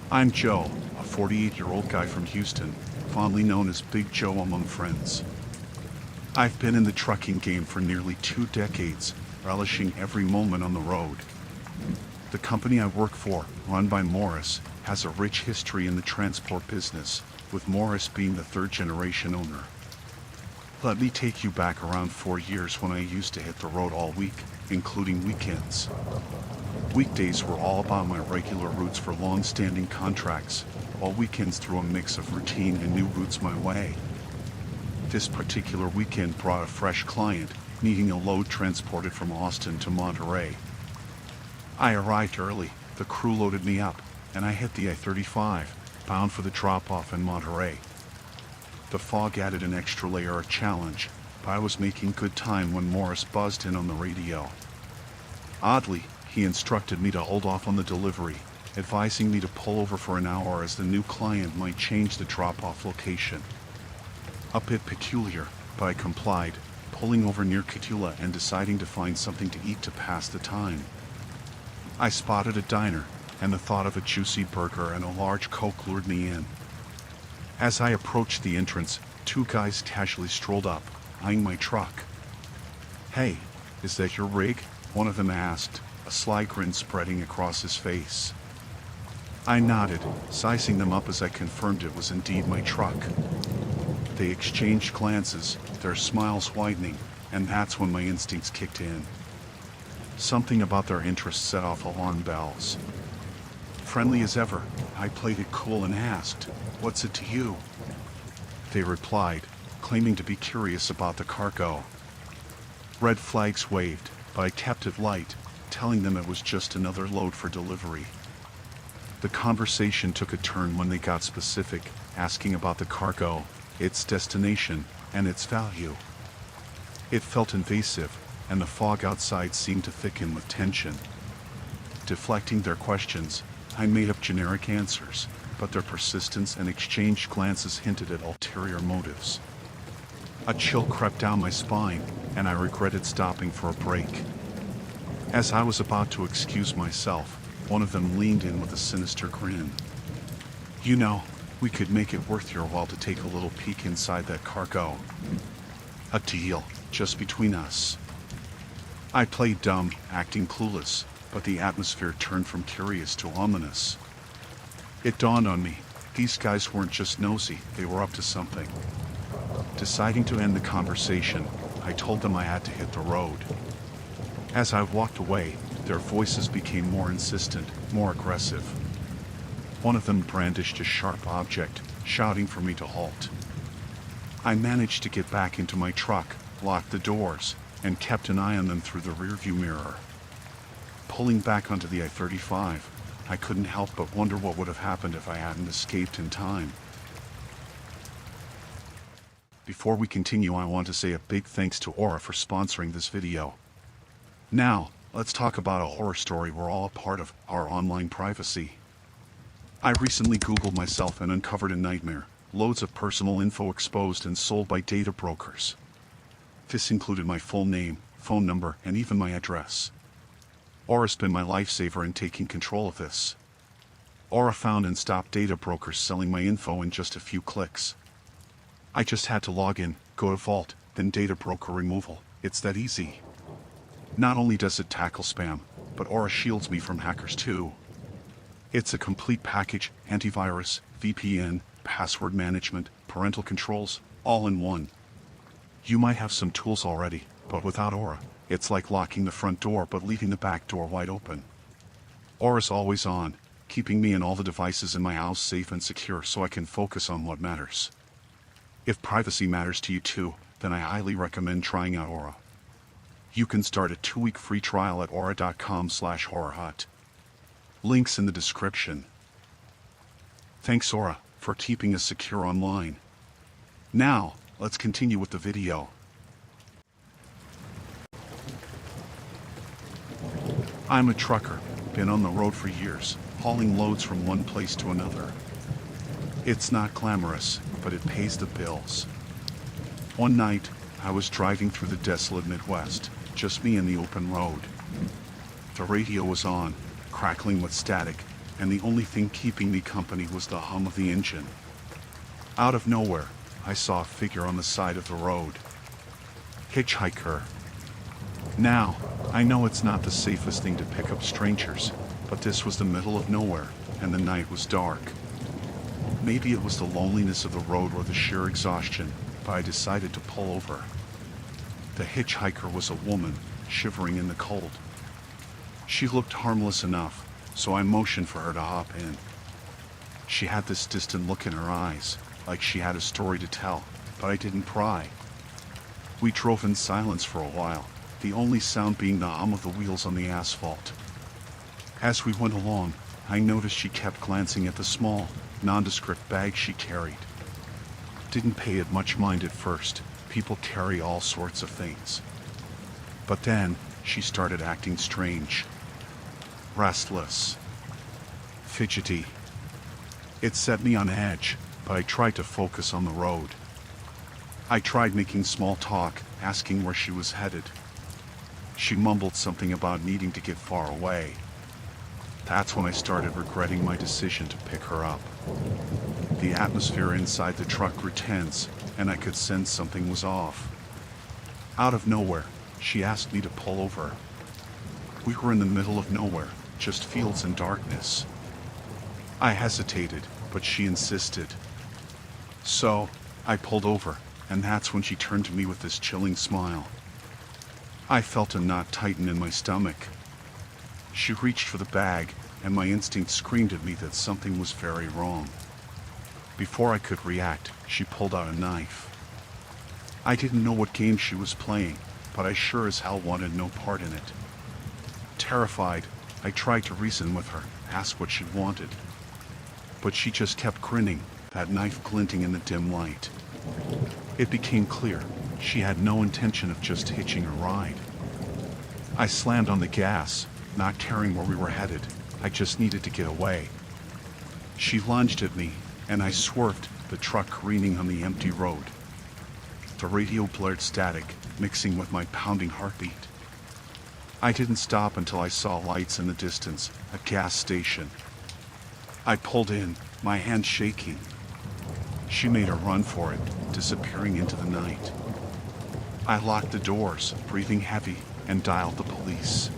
I'm Joe, a 48-year-old guy from Houston, fondly known as Big Joe among friends. I've been in the trucking game for nearly 2 decades, relishing every moment on the road. The company I work for, run by Morris, has a rich history in the transport business, with Morris being the third-generation owner. Let me take you back around 4 years when I used to hit the road all week, including weekends. Weekdays were all about my regular routes for long-standing contracts, while weekends threw a mix of routine and new routes my way. This particular weekend brought a fresh client, needing a load transported from Austin to Monterey. I arrived early, the crew loaded me up, and I hit the I-35, bound for the drop-off in Monterey. The fog added an extra layer of challenge, but I was making good time when Morris buzzed in on the radio. Oddly, he instructed me to hold off on the delivery, advising me to pull over for an hour as the new client might change the drop-off location. A bit peculiar, but I complied, pulling over near Catula and deciding to find something to eat to pass the time. I spotted a diner, and the thought of a juicy burger and a large Coke lured me in. As I approached the entrance, 2 guys casually strolled up, eyeing my truck. "Hey, is that your rig?" one of them asked, a sly grin spreading across his face. I nodded, sizing them up as I confirmed it was indeed my truck. They exchanged glances, their smiles widening, and that's when my instincts kicked in. Something about their interest set off alarm bells. Friendly as ever, I played it cool and asked, "What's it to you?" They replied, claiming to be curious about the cargo. Red flags waved, but I kept it light, telling them it was just another load for delivery. The conversation took a turn when they got specific, asking about the cargo, its destination, and its value. It felt invasive, and the fog outside seemed to thicken with tension. Deflecting their questions, I made up generic answers, but their persistence and exchanged glances hinted at ulterior motives. A chill crept down my spine, and I regretted stopping for a break. As I was about to excuse myself, one of them leaned in with a sinister grin. "You know, we could make it worth your while to take a little peek inside that cargo." "A deal, just between us." I played dumb, acting clueless, but the atmosphere turned from curious to ominous. It dawned on me, these guys weren't just nosy, they were up to something. Deciding to end the conversation, I told them I had to hit the road. As I walked away, their voices became more insistent, more aggressive. One of them brandished a sharp object, shouting for me to halt. I managed to get back into my truck, locked the doors, and kept an eye on them through the rearview mirror. Pulling back onto the I-35, I couldn't help but wonder what would have happened if I hadn't escaped in time. Before we continue, I want to say a big thanks to Aura for sponsoring this video. Now, let's talk about a horror story we're all a part of, our online privacy. I recently Googled myself and uncovered a nightmare, loads of personal info exposed and sold by data brokers. This included my full name, phone number, and even my address. Aura's been my lifesaver in taking control of this. Aura found and stopped data brokers selling my info in just a few clicks. I just had to log in, go to Vault, then data broker removal. It's that easy. Not only does it tackle spam, but Aura shields me from hackers too. It's a complete package: antivirus, VPN, password management, parental controls, all in one. You might have some tools already, but without Aura, it's like locking the front door but leaving the back door wide open. Aura's always on, keeping me and all the devices in my house safe and secure so I can focus on what matters. If privacy matters to you too, then I highly recommend trying out Aura. You can start a 2-week free trial at aura.com/horrorhut. Links in the description. Thanks Aura for keeping us secure online. Now, let's continue with the video. I'm a trucker, been on the road for years, hauling loads from one place to another. It's not glamorous, but it pays the bills. One night, I was driving through the desolate Midwest, just me and the open road. The radio was on, crackling with static, and the only thing keeping me company was the hum of the engine. Out of nowhere, I saw a figure on the side of the road. Hitchhiker. Now, I know it's not the safest thing to pick up strangers, but this was the middle of nowhere, and the night was dark. Maybe it was the loneliness of the road or the sheer exhaustion, but I decided to pull over. The hitchhiker was a woman, shivering in the cold. She looked harmless enough, so I motioned for her to hop in. She had this distant look in her eyes, like she had a story to tell, but I didn't pry. We drove in silence for a while, the only sound being the hum of the wheels on the asphalt. As we went along, I noticed she kept glancing at the small, nondescript bag she carried. Didn't pay it much mind at first. People carry all sorts of things. But then, she started acting strange. Restless. Fidgety. It set me on edge, but I tried to focus on the road. I tried making small talk, asking where she was headed. She mumbled something about needing to get far away. That's when I started regretting my decision to pick her up. The atmosphere inside the truck grew tense, and I could sense something was off. Out of nowhere, she asked me to pull over. We were in the middle of nowhere, just fields and darkness. I hesitated, but she insisted. So, I pulled over, and that's when she turned to me with this chilling smile. I felt a knot tighten in my stomach. She reached for the bag, and my instinct screamed at me that something was very wrong. Before I could react, she pulled out a knife. I didn't know what game she was playing, but I sure as hell wanted no part in it. Terrified, I tried to reason with her, ask what she wanted. But she just kept grinning, that knife glinting in the dim light. It became clear, she had no intention of just hitching a ride. I slammed on the gas, not caring where we were headed. I just needed to get away. She lunged at me, and I swerved, the truck careening on the empty road. The radio blared static, mixing with my pounding heartbeat. I didn't stop until I saw lights in the distance, a gas station. I pulled in, my hand shaking. She made a run for it, disappearing into the night. I locked the doors, breathing heavy, and dialed the police.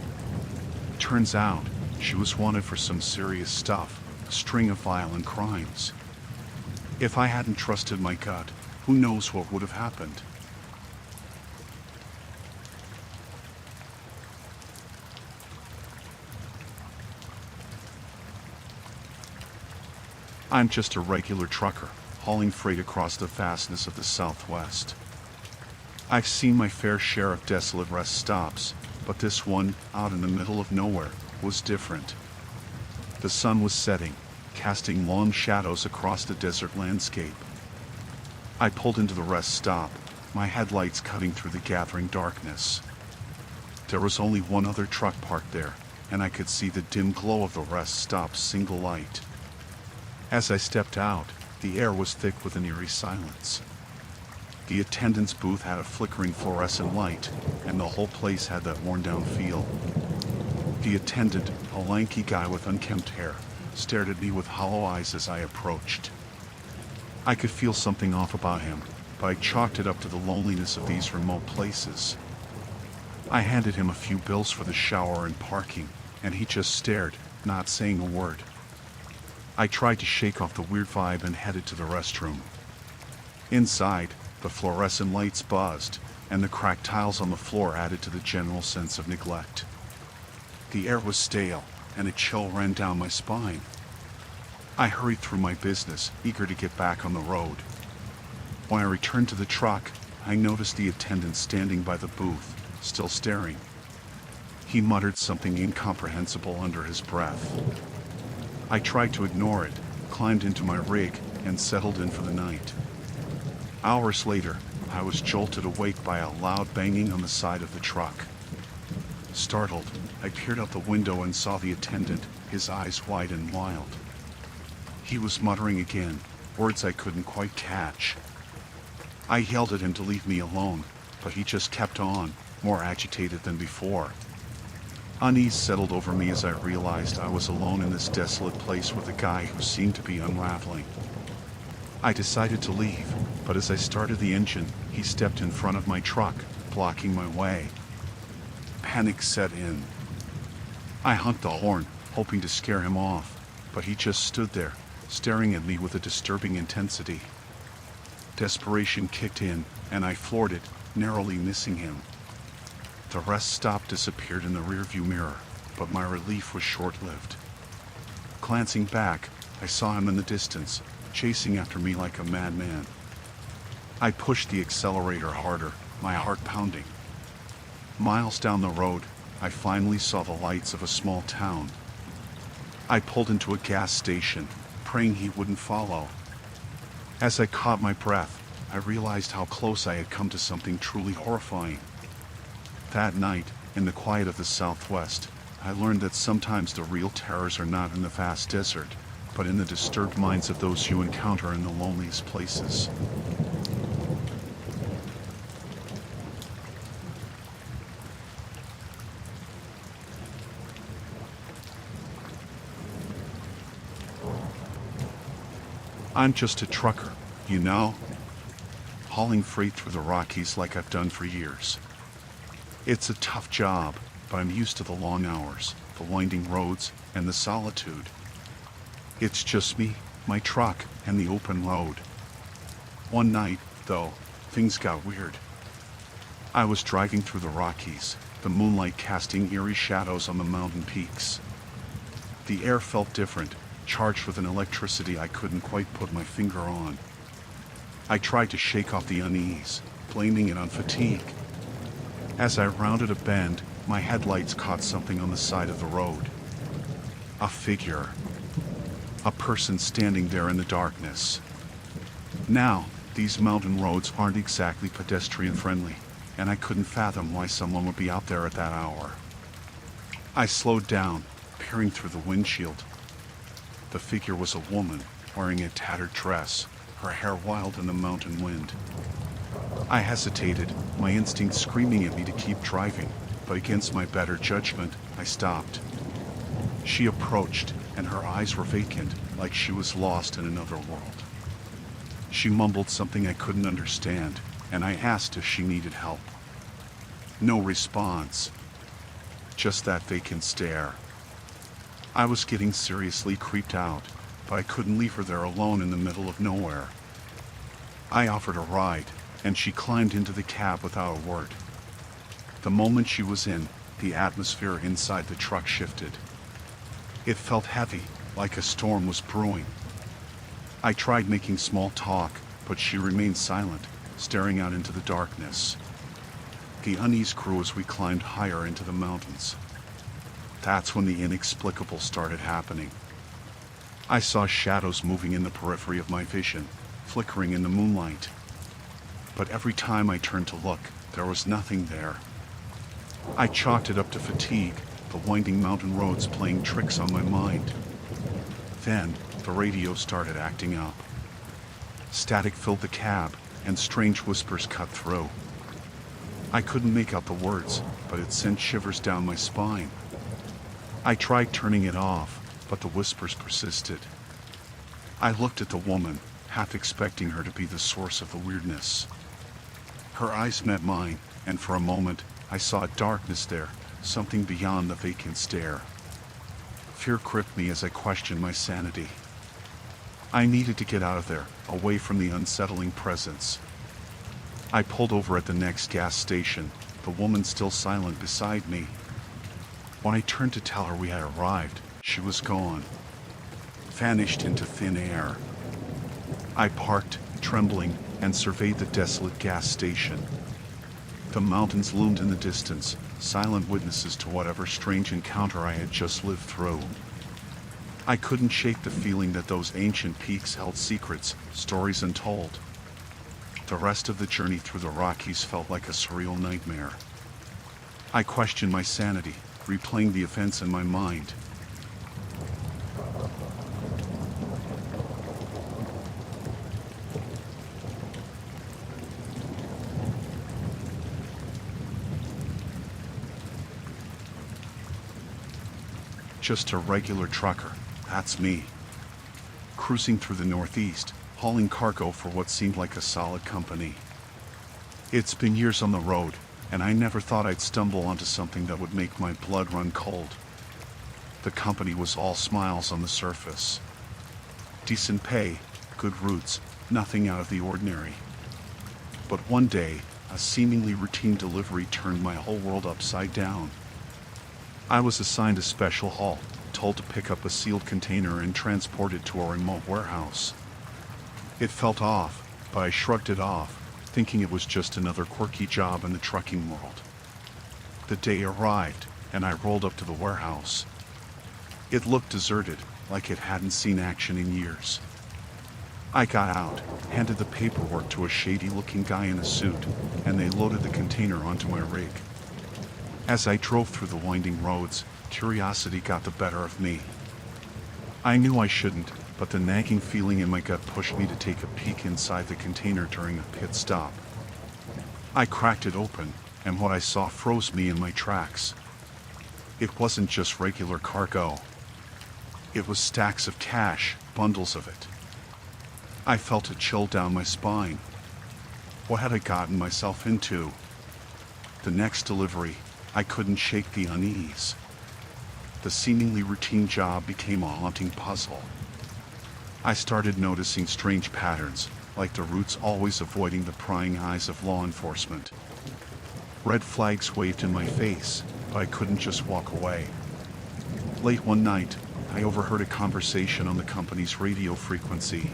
Turns out, she was wanted for some serious stuff, a string of violent crimes. If I hadn't trusted my gut, who knows what would have happened? I'm just a regular trucker, hauling freight across the vastness of the Southwest. I've seen my fair share of desolate rest stops, but this one, out in the middle of nowhere, was different. The sun was setting, casting long shadows across the desert landscape. I pulled into the rest stop, my headlights cutting through the gathering darkness. There was only one other truck parked there, and I could see the dim glow of the rest stop's single light. As I stepped out, the air was thick with an eerie silence. The attendant's booth had a flickering fluorescent light, and the whole place had that worn-down feel. The attendant, a lanky guy with unkempt hair, stared at me with hollow eyes as I approached. I could feel something off about him, but I chalked it up to the loneliness of these remote places. I handed him a few bills for the shower and parking, and he just stared, not saying a word. I tried to shake off the weird vibe and headed to the restroom. Inside, the fluorescent lights buzzed, and the cracked tiles on the floor added to the general sense of neglect. The air was stale, and a chill ran down my spine. I hurried through my business, eager to get back on the road. When I returned to the truck, I noticed the attendant standing by the booth, still staring. He muttered something incomprehensible under his breath. I tried to ignore it, climbed into my rig, and settled in for the night. Hours later, I was jolted awake by a loud banging on the side of the truck. Startled, I peered out the window and saw the attendant, his eyes wide and wild. He was muttering again, words I couldn't quite catch. I yelled at him to leave me alone, but he just kept on, more agitated than before. Unease settled over me as I realized I was alone in this desolate place with a guy who seemed to be unraveling. I decided to leave, but as I started the engine, he stepped in front of my truck, blocking my way. Panic set in. I honked the horn, hoping to scare him off, but he just stood there, staring at me with a disturbing intensity. Desperation kicked in, and I floored it, narrowly missing him. The rest stop disappeared in the rearview mirror, but my relief was short-lived. Glancing back, I saw him in the distance, chasing after me like a madman. I pushed the accelerator harder, my heart pounding. Miles down the road, I finally saw the lights of a small town. I pulled into a gas station, praying he wouldn't follow. As I caught my breath, I realized how close I had come to something truly horrifying. That night, in the quiet of the Southwest, I learned that sometimes the real terrors are not in the vast desert, but in the disturbed minds of those you encounter in the loneliest places. I'm just a trucker, you know? Hauling freight through the Rockies like I've done for years. It's a tough job, but I'm used to the long hours, the winding roads, and the solitude. It's just me, my truck, and the open road. One night, though, things got weird. I was driving through the Rockies, the moonlight casting eerie shadows on the mountain peaks. The air felt different, charged with an electricity I couldn't quite put my finger on. I tried to shake off the unease, blaming it on fatigue. As I rounded a bend, my headlights caught something on the side of the road. A figure. A person standing there in the darkness. Now, these mountain roads aren't exactly pedestrian-friendly, and I couldn't fathom why someone would be out there at that hour. I slowed down, peering through the windshield. The figure was a woman, wearing a tattered dress, her hair wild in the mountain wind. I hesitated, my instinct screaming at me to keep driving, but against my better judgment, I stopped. She approached, and her eyes were vacant, like she was lost in another world. She mumbled something I couldn't understand, and I asked if she needed help. No response. Just that vacant stare. I was getting seriously creeped out, but I couldn't leave her there alone in the middle of nowhere. I offered a ride, and she climbed into the cab without a word. The moment she was in, the atmosphere inside the truck shifted. It felt heavy, like a storm was brewing. I tried making small talk, but she remained silent, staring out into the darkness. The unease grew as we climbed higher into the mountains. That's when the inexplicable started happening. I saw shadows moving in the periphery of my vision, flickering in the moonlight. But every time I turned to look, there was nothing there. I chalked it up to fatigue, the winding mountain roads playing tricks on my mind. Then, the radio started acting up. Static filled the cab, and strange whispers cut through. I couldn't make out the words, but it sent shivers down my spine. I tried turning it off, but the whispers persisted. I looked at the woman, half expecting her to be the source of the weirdness. Her eyes met mine, and for a moment, I saw darkness there, something beyond the vacant stare. Fear gripped me as I questioned my sanity. I needed to get out of there, away from the unsettling presence. I pulled over at the next gas station, the woman still silent beside me. When I turned to tell her we had arrived, she was gone, vanished into thin air. I parked, trembling, and surveyed the desolate gas station. The mountains loomed in the distance, silent witnesses to whatever strange encounter I had just lived through. I couldn't shake the feeling that those ancient peaks held secrets, stories untold. The rest of the journey through the Rockies felt like a surreal nightmare. I questioned my sanity, replaying the events in my mind. Just a regular trucker, that's me. Cruising through the Northeast, hauling cargo for what seemed like a solid company. It's been years on the road, and I never thought I'd stumble onto something that would make my blood run cold. The company was all smiles on the surface. Decent pay, good routes, nothing out of the ordinary. But one day, a seemingly routine delivery turned my whole world upside down. I was assigned a special haul, told to pick up a sealed container and transport it to a remote warehouse. It felt off, but I shrugged it off, thinking it was just another quirky job in the trucking world. The day arrived, and I rolled up to the warehouse. It looked deserted, like it hadn't seen action in years. I got out, handed the paperwork to a shady-looking guy in a suit, and they loaded the container onto my rig. As I drove through the winding roads, curiosity got the better of me. I knew I shouldn't, but the nagging feeling in my gut pushed me to take a peek inside the container during a pit stop. I cracked it open, and what I saw froze me in my tracks. It wasn't just regular cargo. It was stacks of cash, bundles of it. I felt a chill down my spine. What had I gotten myself into? The next delivery, I couldn't shake the unease. The seemingly routine job became a haunting puzzle. I started noticing strange patterns, like the routes always avoiding the prying eyes of law enforcement. Red flags waved in my face, but I couldn't just walk away. Late one night, I overheard a conversation on the company's radio frequency.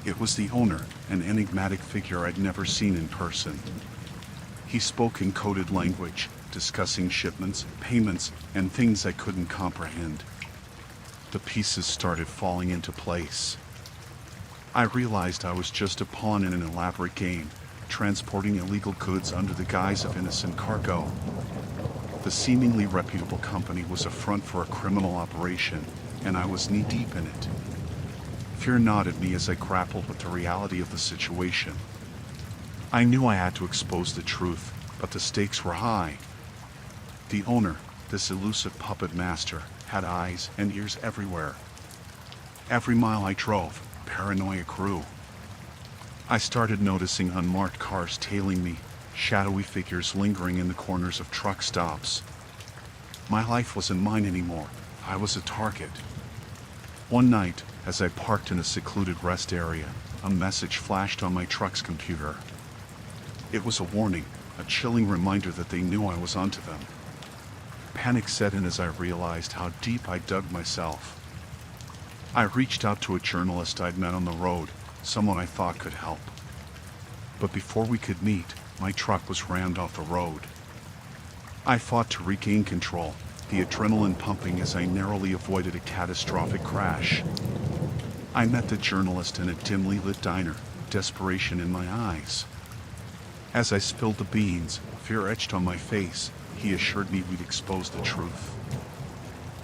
It was the owner, an enigmatic figure I'd never seen in person. He spoke in coded language, discussing shipments, payments, and things I couldn't comprehend. The pieces started falling into place. I realized I was just a pawn in an elaborate game, transporting illegal goods under the guise of innocent cargo. The seemingly reputable company was a front for a criminal operation, and I was knee-deep in it. Fear gnawed me as I grappled with the reality of the situation. I knew I had to expose the truth, but the stakes were high. The owner, this elusive puppet master, had eyes and ears everywhere. Every mile I drove, paranoia grew. I started noticing unmarked cars tailing me, shadowy figures lingering in the corners of truck stops. My life wasn't mine anymore. I was a target. One night, as I parked in a secluded rest area, a message flashed on my truck's computer. It was a warning, a chilling reminder that they knew I was onto them. Panic set in as I realized how deep I dug myself. I reached out to a journalist I'd met on the road, someone I thought could help. But before we could meet, my truck was rammed off the road. I fought to regain control, the adrenaline pumping as I narrowly avoided a catastrophic crash. I met the journalist in a dimly lit diner, desperation in my eyes. As I spilled the beans, fear etched on my face, he assured me we'd expose the truth.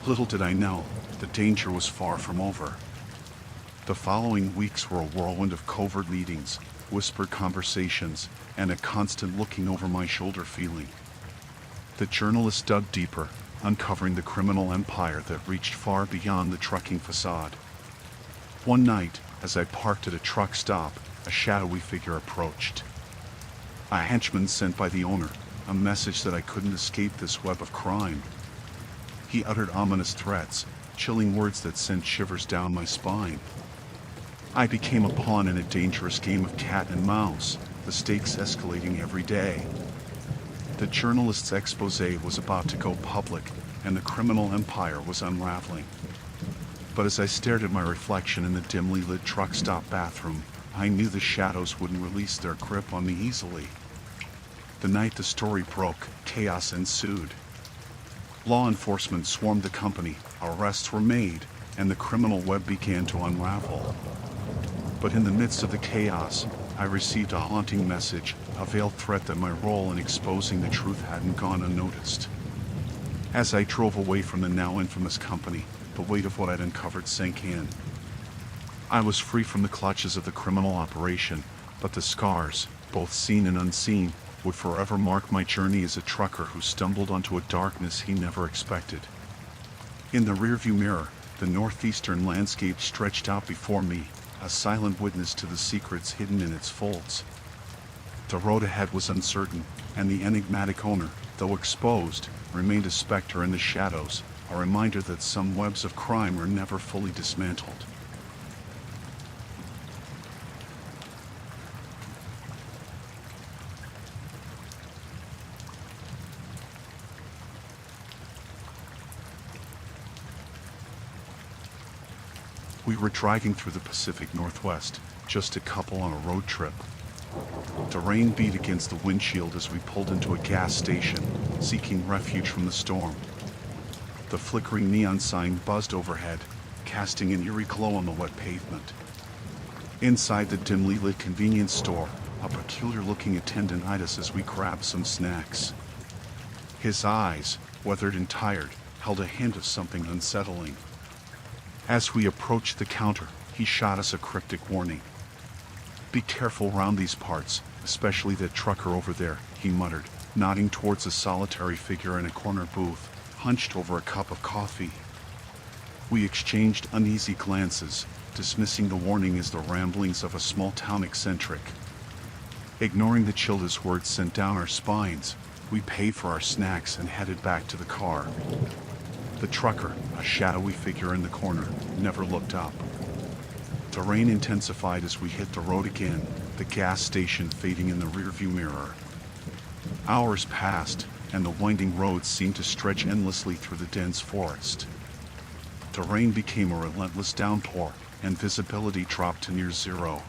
Little did I know, the danger was far from over. The following weeks were a whirlwind of covert meetings, whispered conversations, and a constant looking over my shoulder feeling. The journalist dug deeper, uncovering the criminal empire that reached far beyond the trucking facade. One night, as I parked at a truck stop, a shadowy figure approached. A henchman sent by the owner, a message that I couldn't escape this web of crime. He uttered ominous threats, chilling words that sent shivers down my spine. I became a pawn in a dangerous game of cat and mouse, the stakes escalating every day. The journalist's expose was about to go public, and the criminal empire was unraveling. But as I stared at my reflection in the dimly lit truck stop bathroom, I knew the shadows wouldn't release their grip on me easily. The night the story broke, chaos ensued. Law enforcement swarmed the company, arrests were made, and the criminal web began to unravel. But in the midst of the chaos, I received a haunting message, a veiled threat that my role in exposing the truth hadn't gone unnoticed. As I drove away from the now infamous company, the weight of what I'd uncovered sank in. I was free from the clutches of the criminal operation, but the scars, both seen and unseen, would forever mark my journey as a trucker who stumbled onto a darkness he never expected. In the rearview mirror, the northeastern landscape stretched out before me, a silent witness to the secrets hidden in its folds. The road ahead was uncertain, and the enigmatic owner, though exposed, remained a specter in the shadows, a reminder that some webs of crime are never fully dismantled. We were driving through the Pacific Northwest, just a couple on a road trip. The rain beat against the windshield as we pulled into a gas station, seeking refuge from the storm. The flickering neon sign buzzed overhead, casting an eerie glow on the wet pavement. Inside the dimly lit convenience store, a peculiar-looking attendant eyed us as we grabbed some snacks. His eyes, weathered and tired, held a hint of something unsettling. As we approached the counter, he shot us a cryptic warning. "Be careful round these parts, especially that trucker over there," he muttered, nodding towards a solitary figure in a corner booth, hunched over a cup of coffee. We exchanged uneasy glances, dismissing the warning as the ramblings of a small-town eccentric. Ignoring the chill his words sent down our spines, we paid for our snacks and headed back to the car. The trucker, a shadowy figure in the corner, never looked up. The rain intensified as we hit the road again, the gas station fading in the rearview mirror. Hours passed, and the winding roads seemed to stretch endlessly through the dense forest. The rain became a relentless downpour, and visibility dropped to near zero.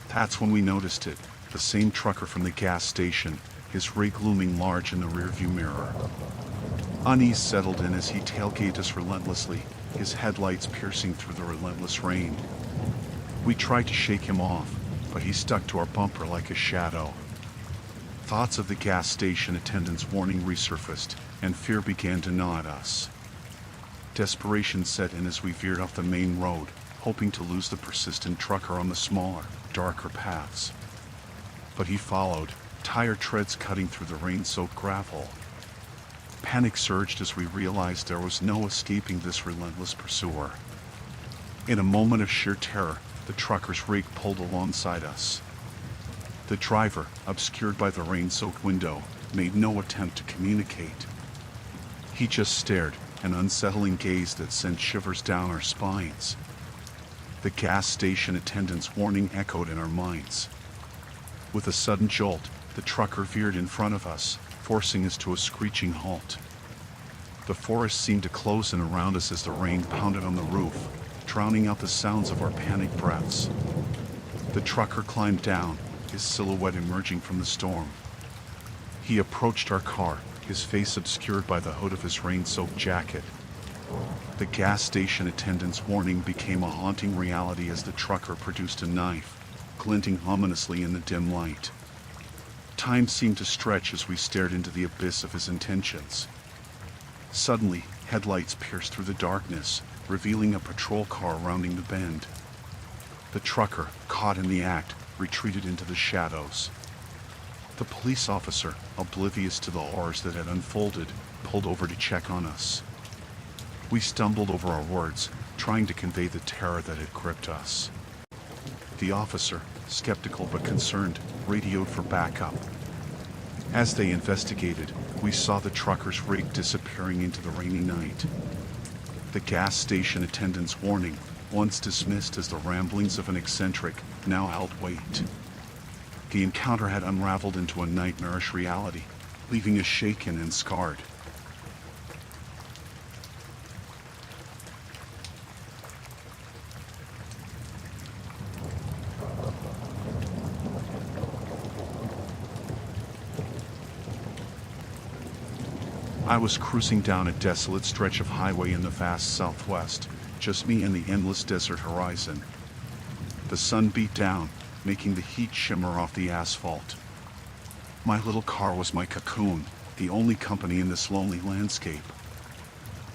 That's when we noticed it, the same trucker from the gas station, his rig looming large in the rearview mirror. Unease settled in as he tailgated us relentlessly, his headlights piercing through the relentless rain. We tried to shake him off, but he stuck to our bumper like a shadow. Thoughts of the gas station attendant's warning resurfaced, and fear began to gnaw at us. Desperation set in as we veered off the main road, hoping to lose the persistent trucker on the smaller, darker paths. But he followed, tire treads cutting through the rain-soaked gravel. Panic surged as we realized there was no escaping this relentless pursuer. In a moment of sheer terror, the trucker's rig pulled alongside us. The driver, obscured by the rain-soaked window, made no attempt to communicate. He just stared, an unsettling gaze that sent shivers down our spines. The gas station attendant's warning echoed in our minds. With a sudden jolt, the trucker veered in front of us, forcing us to a screeching halt. The forest seemed to close in around us as the rain pounded on the roof, drowning out the sounds of our panicked breaths. The trucker climbed down, his silhouette emerging from the storm. He approached our car, his face obscured by the hood of his rain-soaked jacket. The gas station attendant's warning became a haunting reality as the trucker produced a knife, glinting ominously in the dim light. Time seemed to stretch as we stared into the abyss of his intentions. Suddenly, headlights pierced through the darkness, revealing a patrol car rounding the bend. The trucker, caught in the act, retreated into the shadows. The police officer, oblivious to the horrors that had unfolded, pulled over to check on us. We stumbled over our words, trying to convey the terror that had gripped us. The officer, skeptical but concerned, radioed for backup. As they investigated, we saw the trucker's rig disappearing into the rainy night. The gas station attendant's warning, once dismissed as the ramblings of an eccentric, now held weight. The encounter had unraveled into a nightmarish reality, leaving us shaken and scarred. I was cruising down a desolate stretch of highway in the vast southwest, just me and the endless desert horizon. The sun beat down, making the heat shimmer off the asphalt. My little car was my cocoon, the only company in this lonely landscape.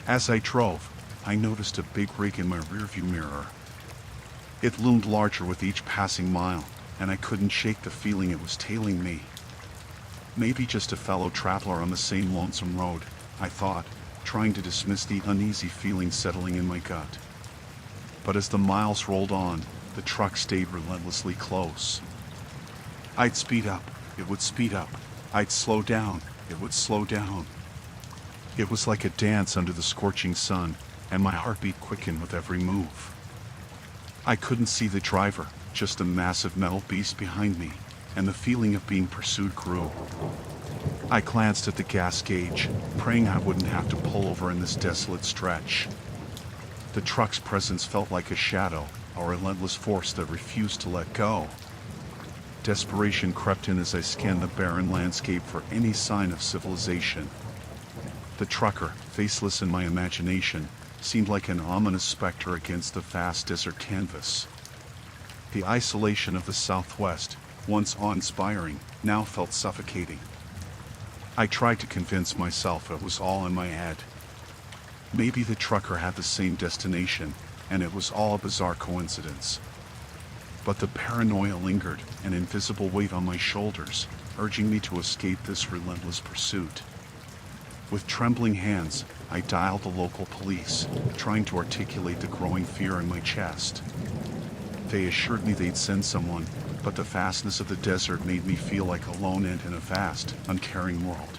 As I drove, I noticed a big rig in my rearview mirror. It loomed larger with each passing mile, and I couldn't shake the feeling it was tailing me. Maybe just a fellow traveler on the same lonesome road, I thought, trying to dismiss the uneasy feeling settling in my gut. But as the miles rolled on, the truck stayed relentlessly close. I'd speed up, it would speed up. I'd slow down, it would slow down. It was like a dance under the scorching sun, and my heartbeat quickened with every move. I couldn't see the driver, just a massive metal beast behind me, and the feeling of being pursued grew. I glanced at the gas gauge, praying I wouldn't have to pull over in this desolate stretch. The truck's presence felt like a shadow, a relentless force that refused to let go. Desperation crept in as I scanned the barren landscape for any sign of civilization. The trucker, faceless in my imagination, seemed like an ominous specter against the vast desert canvas. The isolation of the Southwest, once awe-inspiring, now felt suffocating. I tried to convince myself it was all in my head. Maybe the trucker had the same destination, and it was all a bizarre coincidence. But the paranoia lingered, an invisible weight on my shoulders, urging me to escape this relentless pursuit. With trembling hands, I dialed the local police, trying to articulate the growing fear in my chest. They assured me they'd send someone, but the vastness of the desert made me feel like a lone ant in a vast, uncaring world.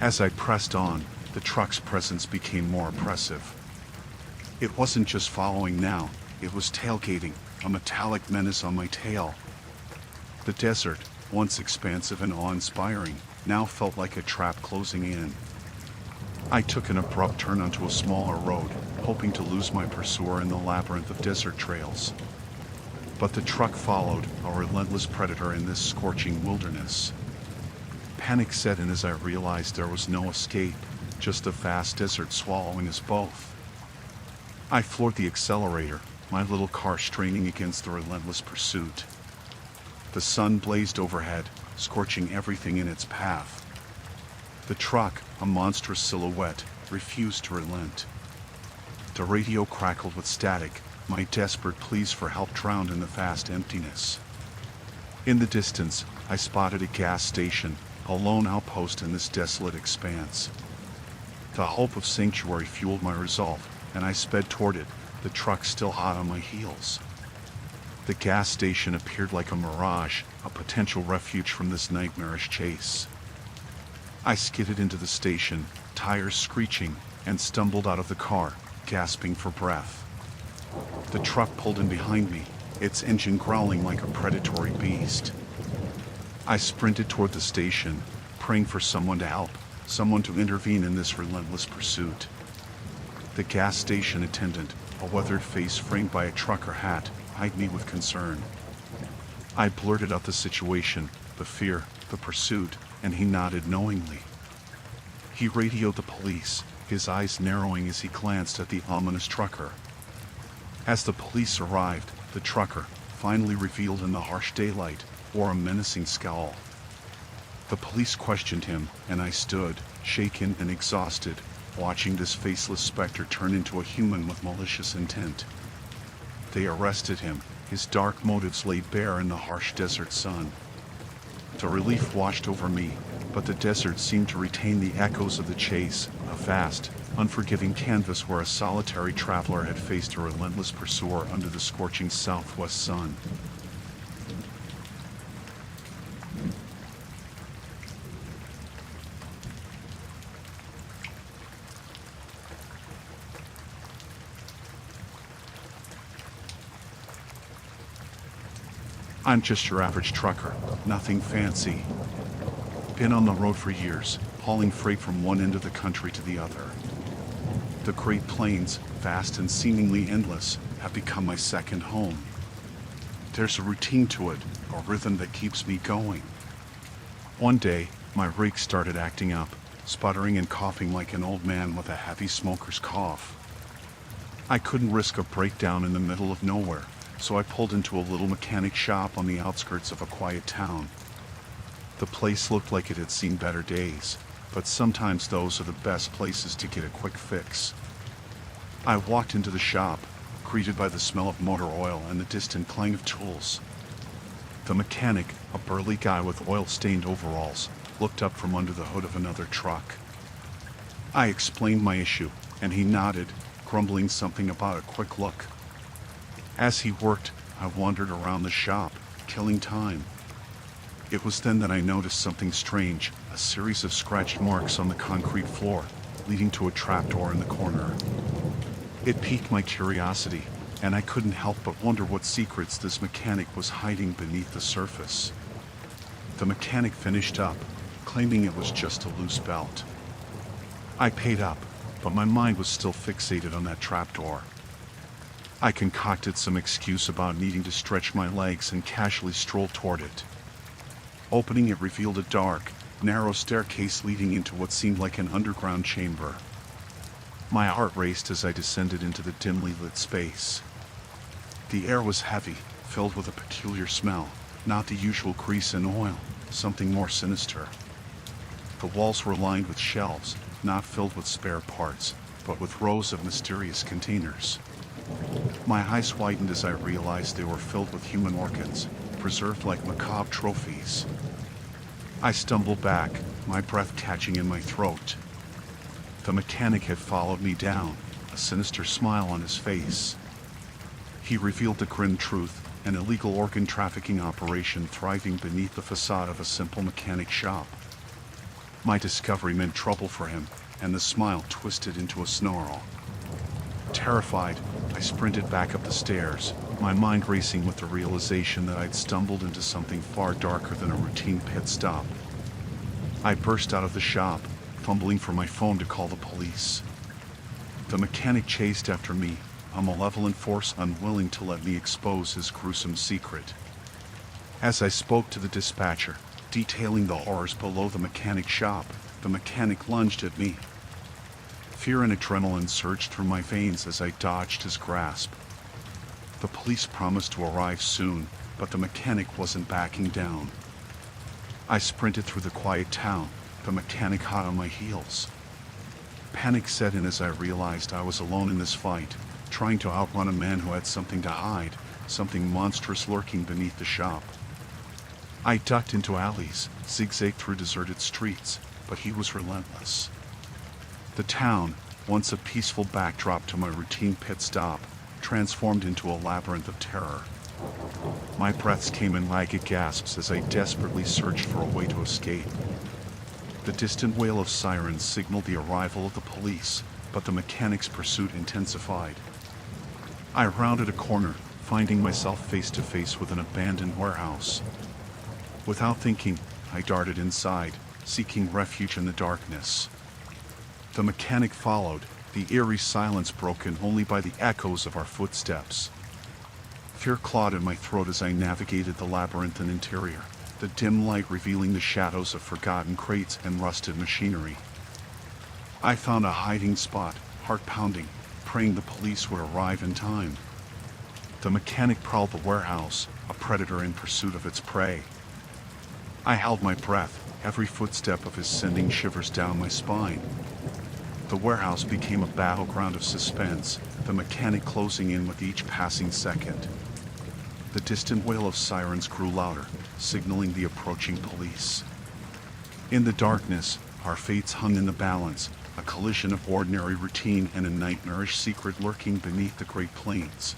As I pressed on, the truck's presence became more oppressive. It wasn't just following now, it was tailgating, a metallic menace on my tail. The desert, once expansive and awe-inspiring, now felt like a trap closing in. I took an abrupt turn onto a smaller road, hoping to lose my pursuer in the labyrinth of desert trails. But the truck followed, a relentless predator in this scorching wilderness. Panic set in as I realized there was no escape, just the vast desert swallowing us both. I floored the accelerator, my little car straining against the relentless pursuit. The sun blazed overhead, scorching everything in its path. The truck, a monstrous silhouette, refused to relent. The radio crackled with static, my desperate pleas for help drowned in the vast emptiness. In the distance, I spotted a gas station, a lone outpost in this desolate expanse. The hope of sanctuary fueled my resolve, and I sped toward it, the truck still hot on my heels. The gas station appeared like a mirage, a potential refuge from this nightmarish chase. I skidded into the station, tires screeching, and stumbled out of the car, gasping for breath. The truck pulled in behind me, its engine growling like a predatory beast. I sprinted toward the station, praying for someone to help, someone to intervene in this relentless pursuit. The gas station attendant, a weathered face framed by a trucker hat, eyed me with concern. I blurted out the situation, the fear, the pursuit, and he nodded knowingly. He radioed the police, his eyes narrowing as he glanced at the ominous trucker. As the police arrived, the trucker, finally revealed in the harsh daylight, wore a menacing scowl. The police questioned him, and I stood, shaken and exhausted, watching this faceless specter turn into a human with malicious intent. They arrested him, his dark motives laid bare in the harsh desert sun. The relief washed over me, but the desert seemed to retain the echoes of the chase, a vast, unforgiving canvas where a solitary traveler had faced a relentless pursuer under the scorching southwest sun. I'm just your average trucker, nothing fancy. Been on the road for years, hauling freight from one end of the country to the other. The Great Plains, vast and seemingly endless, have become my second home. There's a routine to it, a rhythm that keeps me going. One day, my rig started acting up, sputtering and coughing like an old man with a heavy smoker's cough. I couldn't risk a breakdown in the middle of nowhere, so I pulled into a little mechanic shop on the outskirts of a quiet town. The place looked like it had seen better days, but sometimes those are the best places to get a quick fix. I walked into the shop, greeted by the smell of motor oil and the distant clang of tools. The mechanic, a burly guy with oil-stained overalls, looked up from under the hood of another truck. I explained my issue, and he nodded, grumbling something about a quick look. As he worked, I wandered around the shop, killing time. It was then that I noticed something strange, a series of scratched marks on the concrete floor, leading to a trapdoor in the corner. It piqued my curiosity, and I couldn't help but wonder what secrets this mechanic was hiding beneath the surface. The mechanic finished up, claiming it was just a loose belt. I paid up, but my mind was still fixated on that trapdoor. I concocted some excuse about needing to stretch my legs and casually strolled toward it. Opening it revealed a dark, narrow staircase leading into what seemed like an underground chamber. My heart raced as I descended into the dimly lit space. The air was heavy, filled with a peculiar smell, not the usual grease and oil, something more sinister. The walls were lined with shelves, not filled with spare parts, but with rows of mysterious containers. My eyes widened as I realized they were filled with human organs, preserved like macabre trophies. I stumbled back, my breath catching in my throat. The mechanic had followed me down, a sinister smile on his face. He revealed the grim truth, an illegal organ trafficking operation thriving beneath the facade of a simple mechanic shop. My discovery meant trouble for him, and the smile twisted into a snarl. Terrified, I sprinted back up the stairs, my mind racing with the realization that I'd stumbled into something far darker than a routine pit stop. I burst out of the shop, fumbling for my phone to call the police. The mechanic chased after me, a malevolent force unwilling to let me expose his gruesome secret. As I spoke to the dispatcher, detailing the horrors below the mechanic shop, the mechanic lunged at me. Fear and adrenaline surged through my veins as I dodged his grasp. The police promised to arrive soon, but the mechanic wasn't backing down. I sprinted through the quiet town, the mechanic hot on my heels. Panic set in as I realized I was alone in this fight, trying to outrun a man who had something to hide, something monstrous lurking beneath the shop. I ducked into alleys, zigzagged through deserted streets, but he was relentless. The town, once a peaceful backdrop to my routine pit stop, transformed into a labyrinth of terror. My breaths came in ragged gasps as I desperately searched for a way to escape. The distant wail of sirens signaled the arrival of the police, but the mechanic's pursuit intensified. I rounded a corner, finding myself face to face with an abandoned warehouse. Without thinking, I darted inside, seeking refuge in the darkness. The mechanic followed, the eerie silence broken only by the echoes of our footsteps. Fear clawed in my throat as I navigated the labyrinthine interior, the dim light revealing the shadows of forgotten crates and rusted machinery. I found a hiding spot, heart pounding, praying the police would arrive in time. The mechanic prowled the warehouse, a predator in pursuit of its prey. I held my breath, every footstep of his sending shivers down my spine. The warehouse became a battleground of suspense, the mechanic closing in with each passing second. The distant wail of sirens grew louder, signaling the approaching police. In the darkness, our fates hung in the balance, a collision of ordinary routine and a nightmarish secret lurking beneath the Great Plains.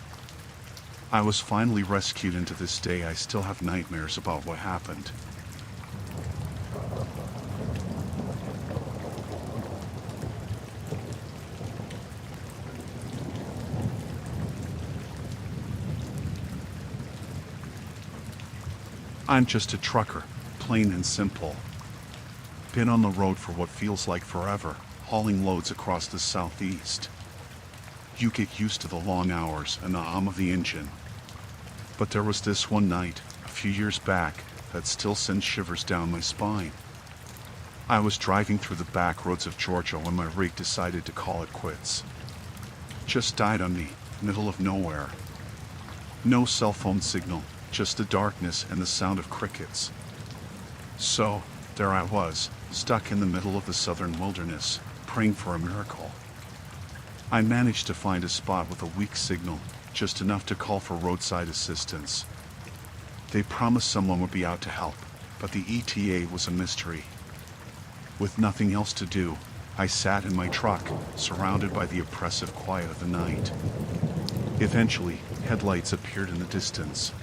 I was finally rescued, and to this day I still have nightmares about what happened. I'm just a trucker, plain and simple. Been on the road for what feels like forever, hauling loads across the southeast. You get used to the long hours and the hum of the engine. But there was this one night, a few years back, that still sends shivers down my spine. I was driving through the back roads of Georgia when my rig decided to call it quits. Just died on me, middle of nowhere. No cell phone signal, just the darkness and the sound of crickets. So, there I was, stuck in the middle of the southern wilderness, praying for a miracle. I managed to find a spot with a weak signal, just enough to call for roadside assistance. They promised someone would be out to help, but the ETA was a mystery. With nothing else to do, I sat in my truck, surrounded by the oppressive quiet of the night. Eventually, headlights appeared in the distance.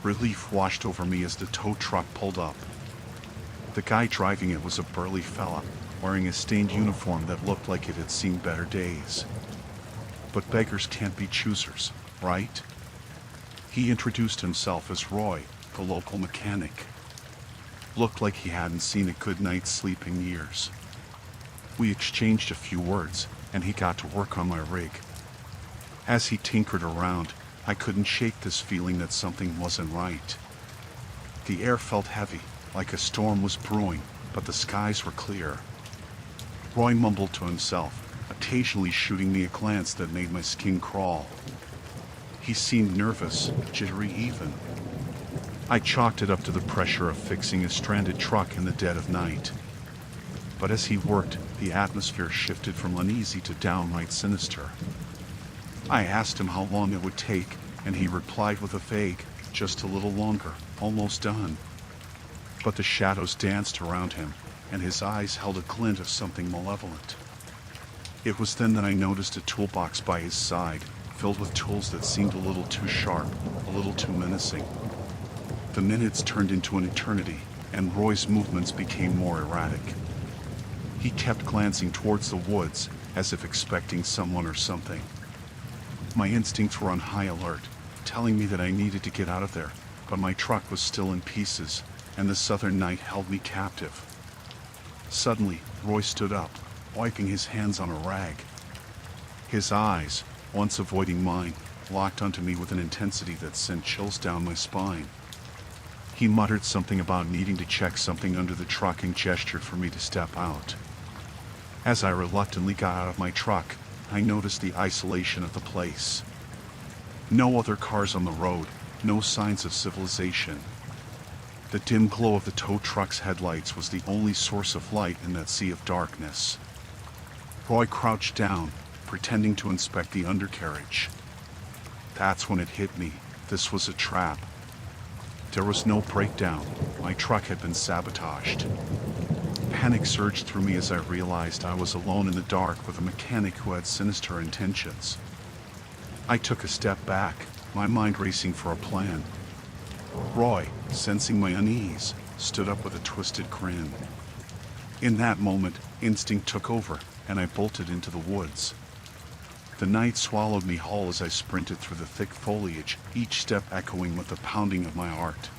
Relief washed over me as the tow truck pulled up. The guy driving it was a burly fella, wearing a stained uniform that looked like it had seen better days. But beggars can't be choosers, right? He introduced himself as Roy, the local mechanic. Looked like he hadn't seen a good night's sleep in years. We exchanged a few words, and he got to work on my rig. As he tinkered around, I couldn't shake this feeling that something wasn't right. The air felt heavy, like a storm was brewing, but the skies were clear. Roy mumbled to himself, occasionally shooting me a glance that made my skin crawl. He seemed nervous, jittery even. I chalked it up to the pressure of fixing a stranded truck in the dead of night. But as he worked, the atmosphere shifted from uneasy to downright sinister. I asked him how long it would take, and he replied with a vague, "Just a little longer, almost done." But the shadows danced around him, and his eyes held a glint of something malevolent. It was then that I noticed a toolbox by his side, filled with tools that seemed a little too sharp, a little too menacing. The minutes turned into an eternity, and Roy's movements became more erratic. He kept glancing towards the woods, as if expecting someone or something. My instincts were on high alert, telling me that I needed to get out of there, but my truck was still in pieces, and the southern night held me captive. Suddenly, Roy stood up, wiping his hands on a rag. His eyes, once avoiding mine, locked onto me with an intensity that sent chills down my spine. He muttered something about needing to check something under the truck and gestured for me to step out. As I reluctantly got out of my truck, I noticed the isolation of the place. No other cars on the road, no signs of civilization. The dim glow of the tow truck's headlights was the only source of light in that sea of darkness. Roy crouched down, pretending to inspect the undercarriage. That's when it hit me. This was a trap. There was no breakdown. My truck had been sabotaged. Panic surged through me as I realized I was alone in the dark with a mechanic who had sinister intentions. I took a step back, my mind racing for a plan. Roy, sensing my unease, stood up with a twisted grin. In that moment, instinct took over, and I bolted into the woods. The night swallowed me whole as I sprinted through the thick foliage, each step echoing with the pounding of my heart.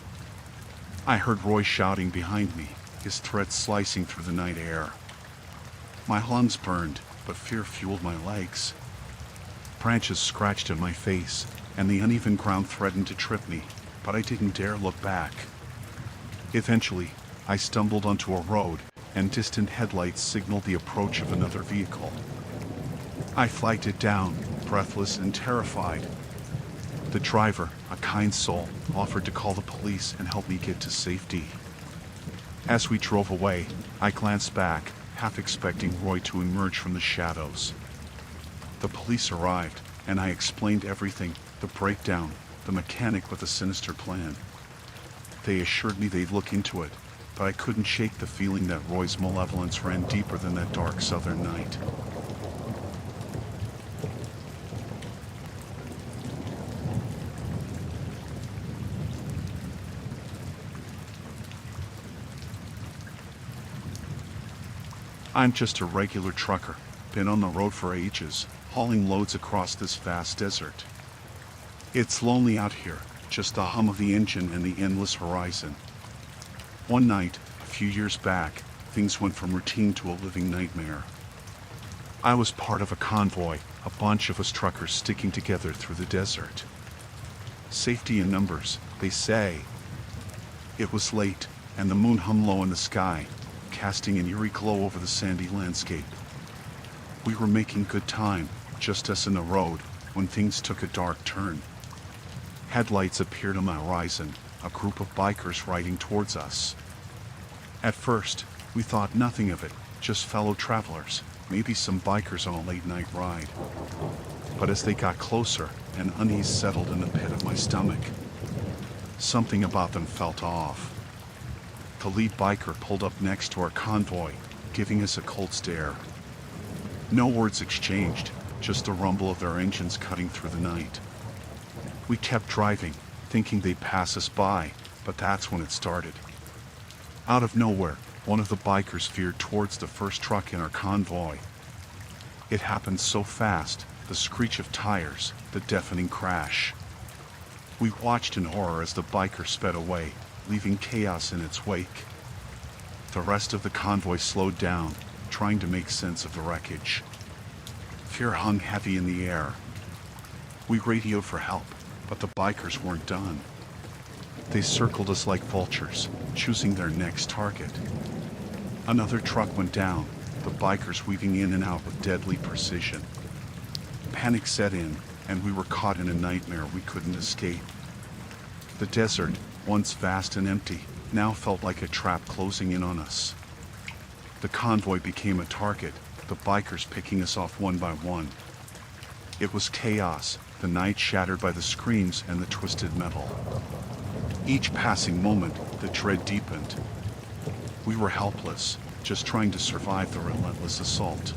I heard Roy shouting behind me, his threats slicing through the night air. My lungs burned, but fear fueled my legs. Branches scratched at my face, and the uneven ground threatened to trip me, but I didn't dare look back. Eventually, I stumbled onto a road, and distant headlights signaled the approach of another vehicle. I flagged it down, breathless and terrified. The driver, a kind soul, offered to call the police and help me get to safety. As we drove away, I glanced back, half expecting Roy to emerge from the shadows. The police arrived, and I explained everything, the breakdown, the mechanic with a sinister plan. They assured me they'd look into it, but I couldn't shake the feeling that Roy's malevolence ran deeper than that dark southern night. I'm just a regular trucker, been on the road for ages, hauling loads across this vast desert. It's lonely out here, just the hum of the engine and the endless horizon. One night, a few years back, things went from routine to a living nightmare. I was part of a convoy, a bunch of us truckers sticking together through the desert. Safety in numbers, they say. It was late, and the moon hung low in the sky, casting an eerie glow over the sandy landscape. We were making good time, just us in the road, when things took a dark turn. Headlights appeared on the horizon, a group of bikers riding towards us. At first, we thought nothing of it, just fellow travelers, maybe some bikers on a late-night ride. But as they got closer, an unease settled in the pit of my stomach. Something about them felt off. The lead biker pulled up next to our convoy, giving us a cold stare. No words exchanged, just the rumble of their engines cutting through the night. We kept driving, thinking they'd pass us by, but that's when it started. Out of nowhere, one of the bikers veered towards the first truck in our convoy. It happened so fast, the screech of tires, the deafening crash. We watched in horror as the biker sped away, leaving chaos in its wake. The rest of the convoy slowed down, trying to make sense of the wreckage. Fear hung heavy in the air. We radioed for help, but the bikers weren't done. They circled us like vultures, choosing their next target. Another truck went down, the bikers weaving in and out with deadly precision. Panic set in, and we were caught in a nightmare we couldn't escape. The desert, once vast and empty, now felt like a trap closing in on us. The convoy became a target, the bikers picking us off one by one. It was chaos, the night shattered by the screams and the twisted metal. Each passing moment, the dread deepened. We were helpless, just trying to survive the relentless assault.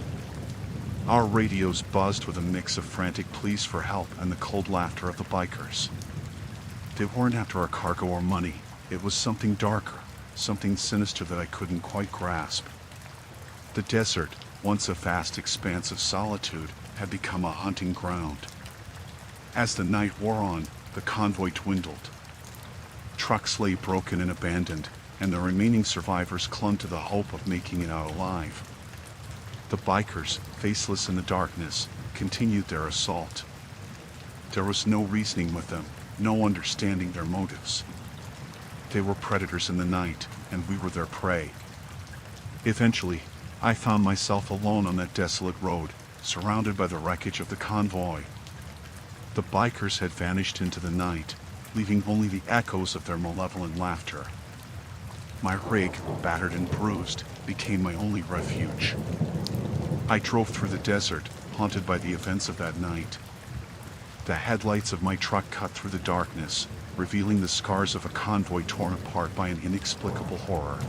Our radios buzzed with a mix of frantic pleas for help and the cold laughter of the bikers. They weren't after our cargo or money. It was something darker, something sinister that I couldn't quite grasp. The desert, once a vast expanse of solitude, had become a hunting ground. As the night wore on, the convoy dwindled. Trucks lay broken and abandoned, and the remaining survivors clung to the hope of making it out alive. The bikers, faceless in the darkness, continued their assault. There was no reasoning with them, no understanding their motives. They were predators in the night, and we were their prey. Eventually, I found myself alone on that desolate road, surrounded by the wreckage of the convoy. The bikers had vanished into the night, leaving only the echoes of their malevolent laughter. My rig, battered and bruised, became my only refuge. I drove through the desert, haunted by the events of that night. The headlights of my truck cut through the darkness, revealing the scars of a convoy torn apart by an inexplicable horror.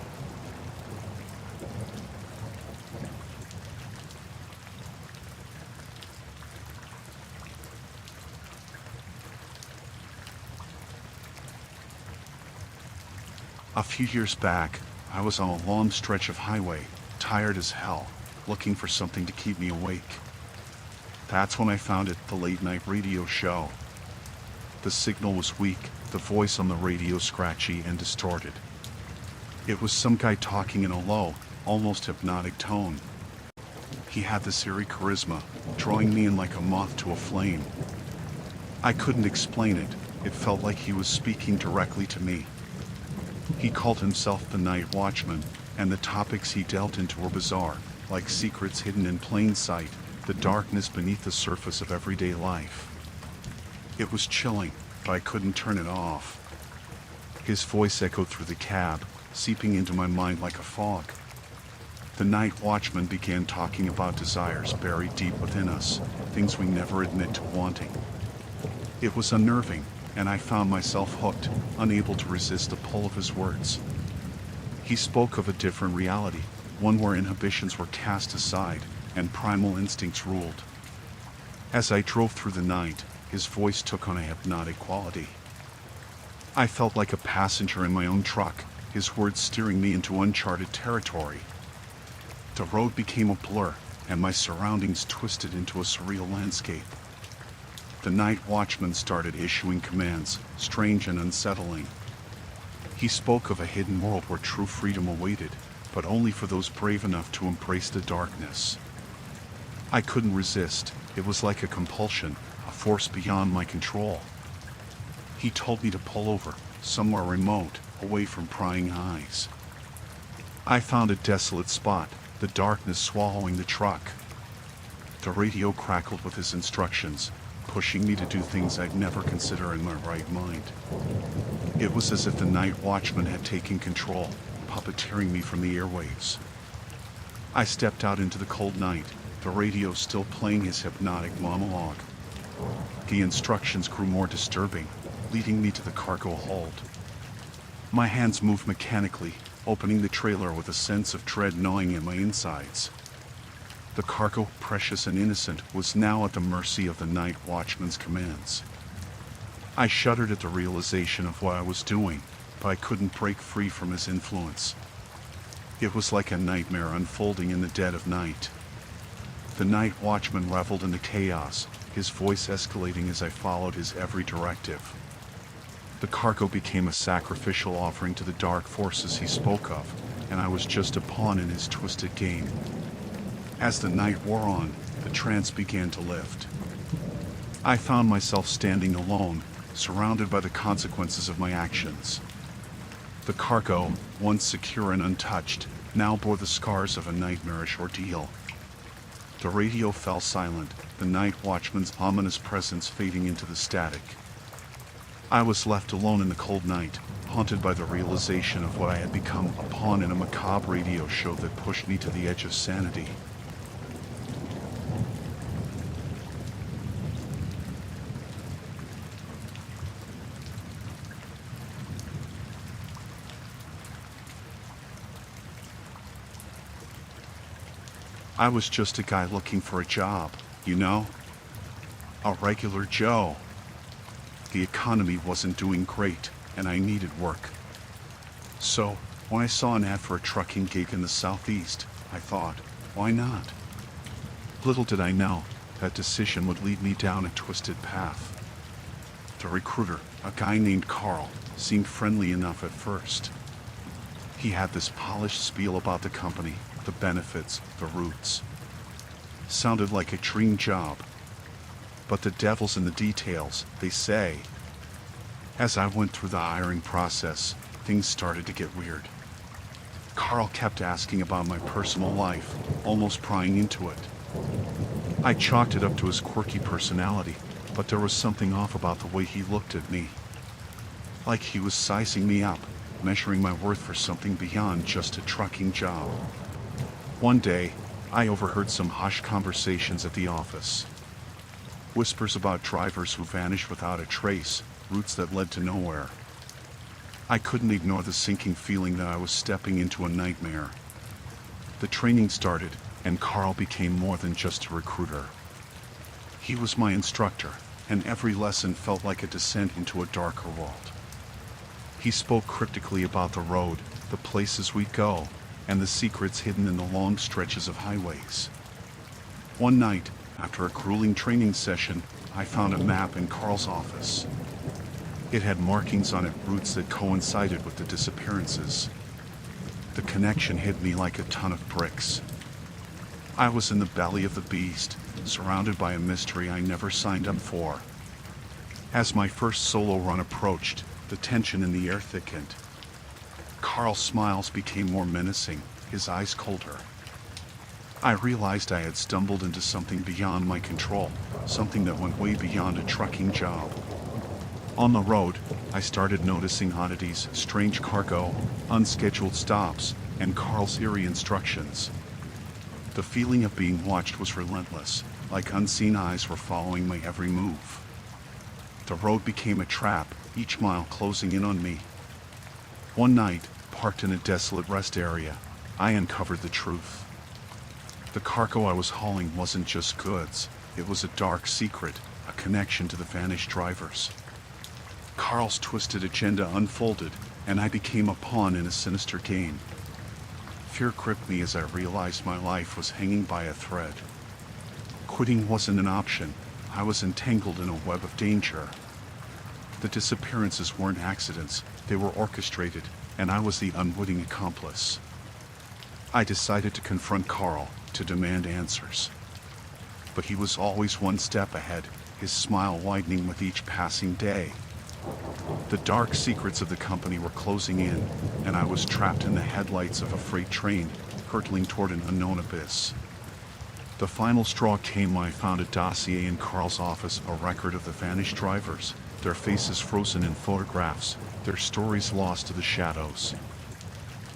A few years back, I was on a long stretch of highway, tired as hell, looking for something to keep me awake. That's when I found it, the late-night radio show. The signal was weak, the voice on the radio scratchy and distorted. It was some guy talking in a low, almost hypnotic tone. He had this eerie charisma, drawing me in like a moth to a flame. I couldn't explain it, it felt like he was speaking directly to me. He called himself the Night Watchman, and the topics he dealt into were bizarre, like secrets hidden in plain sight, the darkness beneath the surface of everyday life. It was chilling, but I couldn't turn it off. His voice echoed through the cab, seeping into my mind like a fog. The Night Watchman began talking about desires buried deep within us, things we never admit to wanting. It was unnerving, and I found myself hooked, unable to resist the pull of his words. He spoke of a different reality, one where inhibitions were cast aside and primal instincts ruled. As I drove through the night, his voice took on a hypnotic quality. I felt like a passenger in my own truck, his words steering me into uncharted territory. The road became a blur, and my surroundings twisted into a surreal landscape. The Night Watchman started issuing commands, strange and unsettling. He spoke of a hidden world where true freedom awaited, but only for those brave enough to embrace the darkness. I couldn't resist. It was like a compulsion, a force beyond my control. He told me to pull over, somewhere remote, away from prying eyes. I found a desolate spot, the darkness swallowing the truck. The radio crackled with his instructions, pushing me to do things I'd never consider in my right mind. It was as if the Night Watchman had taken control, puppeteering me from the airwaves. I stepped out into the cold night, the radio still playing his hypnotic monologue. The instructions grew more disturbing, leading me to the cargo hold. My hands moved mechanically, opening the trailer with a sense of dread gnawing at my insides. The cargo, precious and innocent, was now at the mercy of the night watchman's commands. I shuddered at the realization of what I was doing, but I couldn't break free from his influence. It was like a nightmare unfolding in the dead of night. The night watchman reveled in the chaos, his voice escalating as I followed his every directive. The cargo became a sacrificial offering to the dark forces he spoke of, and I was just a pawn in his twisted game. As the night wore on, the trance began to lift. I found myself standing alone, surrounded by the consequences of my actions. The cargo, once secure and untouched, now bore the scars of a nightmarish ordeal. The radio fell silent, the night watchman's ominous presence fading into the static. I was left alone in the cold night, haunted by the realization of what I had become, a pawn in a macabre radio show that pushed me to the edge of sanity. I was just a guy looking for a job, you know? A regular Joe. The economy wasn't doing great, and I needed work. So, when I saw an ad for a trucking gig in the southeast, I thought, why not? Little did I know, that decision would lead me down a twisted path. The recruiter, a guy named Carl, seemed friendly enough at first. He had this polished spiel about the company, the benefits, the routes. Sounded like a dream job. But the devil's in the details, they say. As I went through the hiring process, things started to get weird. Carl kept asking about my personal life, almost prying into it. I chalked it up to his quirky personality, but there was something off about the way he looked at me. Like he was sizing me up, measuring my worth for something beyond just a trucking job. One day, I overheard some hushed conversations at the office. Whispers about drivers who vanished without a trace, routes that led to nowhere. I couldn't ignore the sinking feeling that I was stepping into a nightmare. The training started, and Carl became more than just a recruiter. He was my instructor, and every lesson felt like a descent into a darker world. He spoke cryptically about the road, the places we'd go, and the secrets hidden in the long stretches of highways. One night, after a grueling training session, I found a map in Carl's office. It had markings on it, routes that coincided with the disappearances. The connection hit me like a ton of bricks. I was in the belly of the beast, surrounded by a mystery I never signed up for. As my first solo run approached, the tension in the air thickened. Carl's smiles became more menacing, his eyes colder. I realized I had stumbled into something beyond my control, something that went way beyond a trucking job. On the road, I started noticing oddities, strange cargo, unscheduled stops, and Carl's eerie instructions. The feeling of being watched was relentless, like unseen eyes were following my every move. The road became a trap, each mile closing in on me. One night, parked in a desolate rest area, I uncovered the truth. The cargo I was hauling wasn't just goods, it was a dark secret, a connection to the vanished drivers. Carl's twisted agenda unfolded, and I became a pawn in a sinister game. Fear gripped me as I realized my life was hanging by a thread. Quitting wasn't an option, I was entangled in a web of danger. The disappearances weren't accidents, they were orchestrated, and I was the unwitting accomplice. I decided to confront Carl, to demand answers. But he was always one step ahead, his smile widening with each passing day. The dark secrets of the company were closing in, and I was trapped in the headlights of a freight train, hurtling toward an unknown abyss. The final straw came when I found a dossier in Carl's office, a record of the vanished drivers, their faces frozen in photographs, their stories lost to the shadows.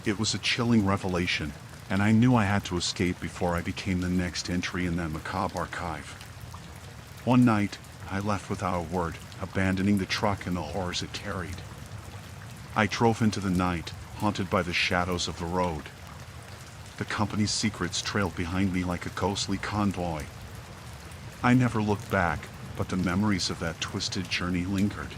It was a chilling revelation, and I knew I had to escape before I became the next entry in that macabre archive. One night, I left without a word, abandoning the truck and the horrors it carried. I drove into the night, haunted by the shadows of the road. The company's secrets trailed behind me like a ghostly convoy. I never looked back, but the memories of that twisted journey lingered.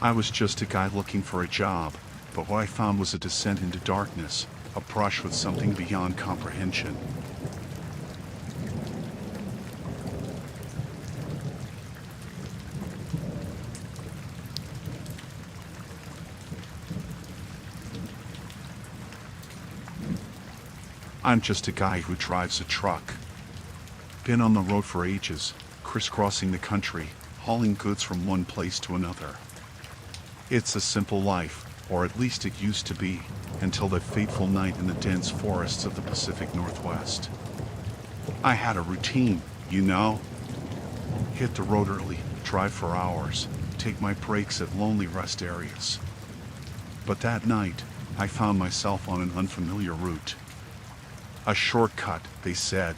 I was just a guy looking for a job, but what I found was a descent into darkness, a brush with something beyond comprehension. I'm just a guy who drives a truck. Been on the road for ages, crisscrossing the country, hauling goods from one place to another. It's a simple life, or at least it used to be, until that fateful night in the dense forests of the Pacific Northwest. I had a routine, you know. Hit the road early, drive for hours, take my breaks at lonely rest areas. But that night, I found myself on an unfamiliar route. A shortcut, they said.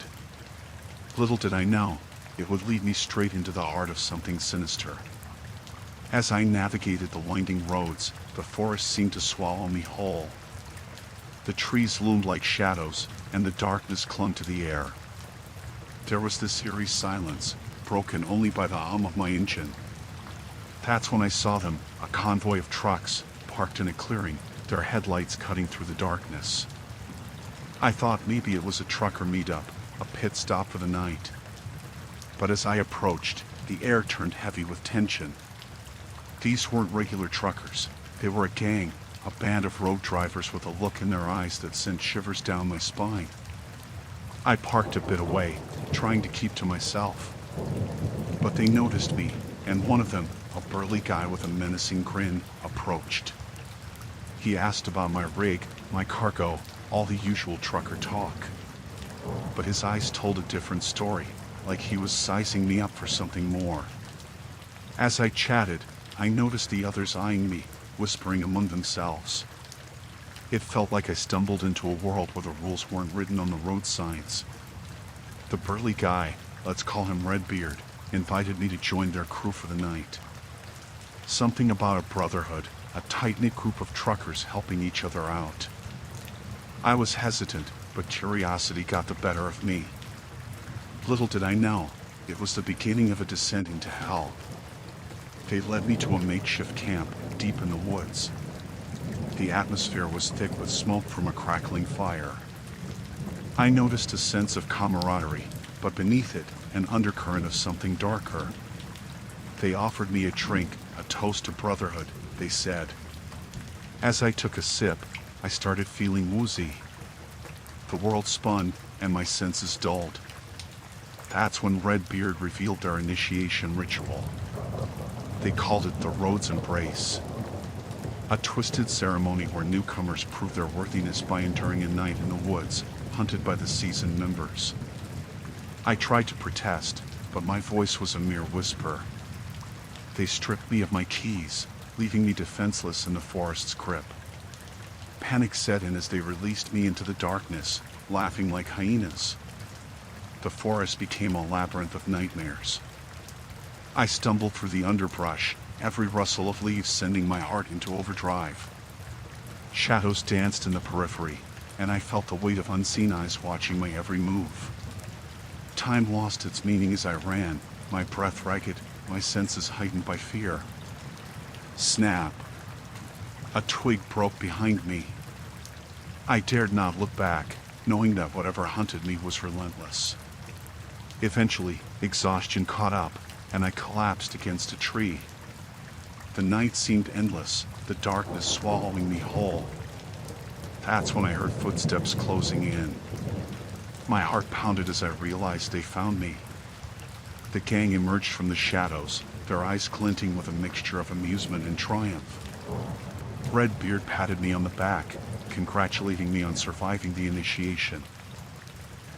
Little did I know, it would lead me straight into the heart of something sinister. As I navigated the winding roads, the forest seemed to swallow me whole. The trees loomed like shadows, and the darkness clung to the air. There was this eerie silence, broken only by the hum of my engine. That's when I saw them, a convoy of trucks, parked in a clearing, their headlights cutting through the darkness. I thought maybe it was a trucker meetup, a pit stop for the night. But as I approached, the air turned heavy with tension. These weren't regular truckers. They were a gang, a band of road drivers with a look in their eyes that sent shivers down my spine. I parked a bit away, trying to keep to myself. But they noticed me, and one of them, a burly guy with a menacing grin, approached. He asked about my rig, my cargo, all the usual trucker talk. But his eyes told a different story, like he was sizing me up for something more. As I chatted, I noticed the others eyeing me, whispering among themselves. It felt like I stumbled into a world where the rules weren't written on the road signs. The burly guy, let's call him Redbeard, invited me to join their crew for the night. Something about a brotherhood, a tight-knit group of truckers helping each other out. I was hesitant, but curiosity got the better of me. Little did I know, it was the beginning of a descent into hell. They led me to a makeshift camp, deep in the woods. The atmosphere was thick with smoke from a crackling fire. I noticed a sense of camaraderie, but beneath it, an undercurrent of something darker. They offered me a drink, a toast to brotherhood, they said. As I took a sip, I started feeling woozy. The world spun, and my senses dulled. That's when Redbeard revealed their initiation ritual. They called it the Road's Embrace. A twisted ceremony where newcomers prove their worthiness by enduring a night in the woods, hunted by the seasoned members. I tried to protest, but my voice was a mere whisper. They stripped me of my keys, leaving me defenseless in the forest's grip. Panic set in as they released me into the darkness, laughing like hyenas. The forest became a labyrinth of nightmares. I stumbled through the underbrush, every rustle of leaves sending my heart into overdrive. Shadows danced in the periphery, and I felt the weight of unseen eyes watching my every move. Time lost its meaning as I ran, my breath ragged, my senses heightened by fear. Snap! A twig broke behind me. I dared not look back, knowing that whatever hunted me was relentless. Eventually, exhaustion caught up, and I collapsed against a tree. The night seemed endless, the darkness swallowing me whole. That's when I heard footsteps closing in. My heart pounded as I realized they found me. The gang emerged from the shadows, their eyes glinting with a mixture of amusement and triumph. Redbeard patted me on the back, congratulating me on surviving the initiation.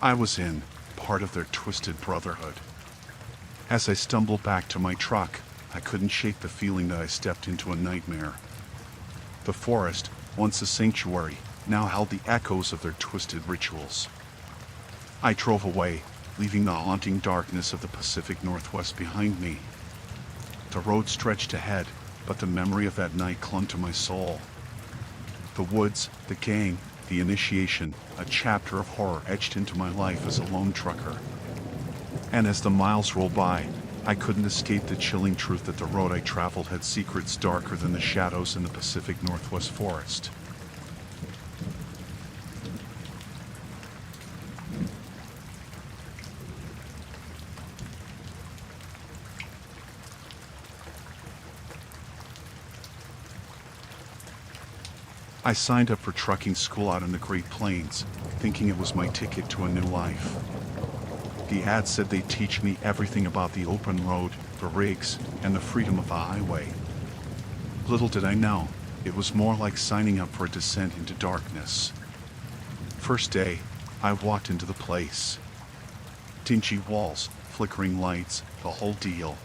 I was in, part of their twisted brotherhood. As I stumbled back to my truck, I couldn't shake the feeling that I stepped into a nightmare. The forest, once a sanctuary, now held the echoes of their twisted rituals. I drove away, leaving the haunting darkness of the Pacific Northwest behind me. The road stretched ahead, but the memory of that night clung to my soul. The woods, the gang, the initiation, a chapter of horror etched into my life as a lone trucker. And as the miles rolled by, I couldn't escape the chilling truth that the road I traveled had secrets darker than the shadows in the Pacific Northwest forest. I signed up for trucking school out in the Great Plains, thinking it was my ticket to a new life. The ad said they'd teach me everything about the open road, the rigs, and the freedom of the highway. Little did I know, it was more like signing up for a descent into darkness. First day, I walked into the place. Dingy walls, flickering lights, the whole deal.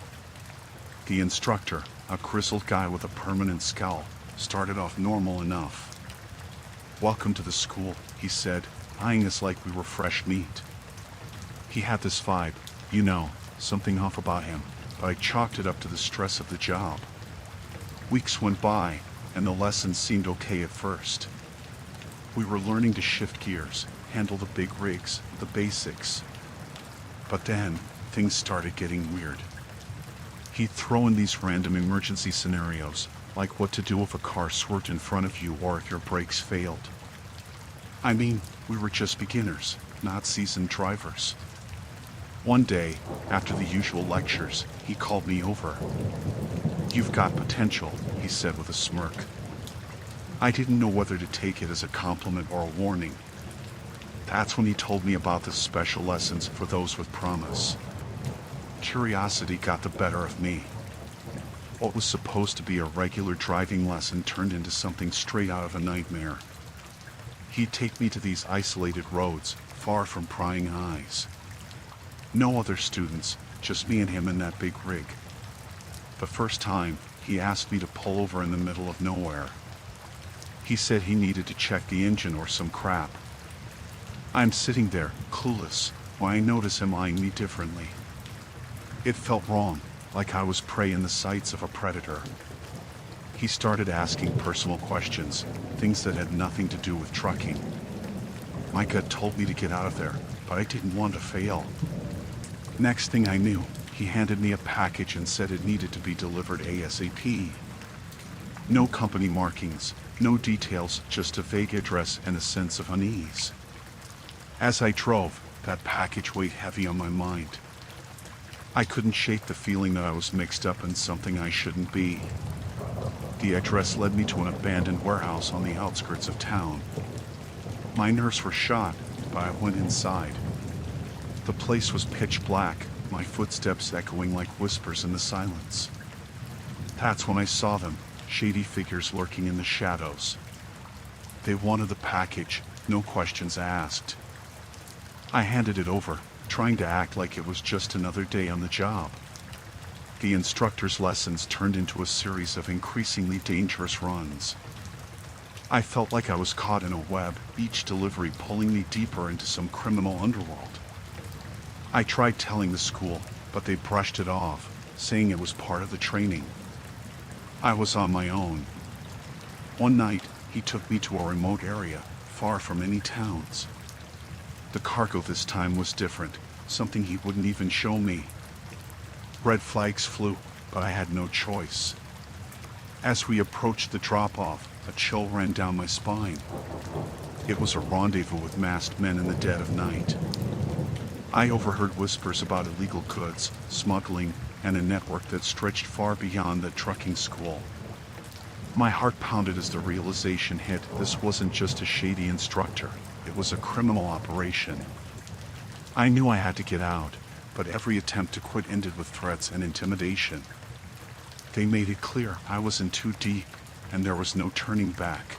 The instructor, a grizzled guy with a permanent scowl, started off normal enough. "Welcome to the school," he said, eyeing us like we were fresh meat. He had this vibe, something off about him, but I chalked it up to the stress of the job. Weeks went by, and the lessons seemed okay at first. We were learning to shift gears, handle the big rigs, the basics. But then, things started getting weird. He'd throw in these random emergency scenarios, like what to do if a car swerved in front of you or if your brakes failed. I mean, we were just beginners, not seasoned drivers. One day, after the usual lectures, he called me over. "You've got potential," he said with a smirk. I didn't know whether to take it as a compliment or a warning. That's when he told me about the special lessons for those with promise. Curiosity got the better of me. What was supposed to be a regular driving lesson turned into something straight out of a nightmare. He'd take me to these isolated roads, far from prying eyes. No other students, just me and him in that big rig. The first time, he asked me to pull over in the middle of nowhere. He said he needed to check the engine or some crap. I'm sitting there, clueless, when I notice him eyeing me differently. It felt wrong, like I was prey in the sights of a predator. He started asking personal questions, things that had nothing to do with trucking. My gut told me to get out of there, but I didn't want to fail. Next thing I knew, he handed me a package and said it needed to be delivered ASAP. No company markings, no details, just a vague address and a sense of unease. As I drove, that package weighed heavy on my mind. I couldn't shake the feeling that I was mixed up in something I shouldn't be. The address led me to an abandoned warehouse on the outskirts of town. My nerves were shot, but I went inside. The place was pitch black, my footsteps echoing like whispers in the silence. That's when I saw them, shady figures lurking in the shadows. They wanted the package, no questions asked. I handed it over, trying to act like it was just another day on the job. The instructor's lessons turned into a series of increasingly dangerous runs. I felt like I was caught in a web, each delivery pulling me deeper into some criminal underworld. I tried telling the school, but they brushed it off, saying it was part of the training. I was on my own. One night, he took me to a remote area, far from any towns. The cargo this time was different, something he wouldn't even show me. Red flags flew, but I had no choice. As we approached the drop-off, a chill ran down my spine. It was a rendezvous with masked men in the dead of night. I overheard whispers about illegal goods, smuggling, and a network that stretched far beyond the trucking school. My heart pounded as the realization hit this wasn't just a shady instructor, it was a criminal operation. I knew I had to get out, but every attempt to quit ended with threats and intimidation. They made it clear I was in too deep, and there was no turning back.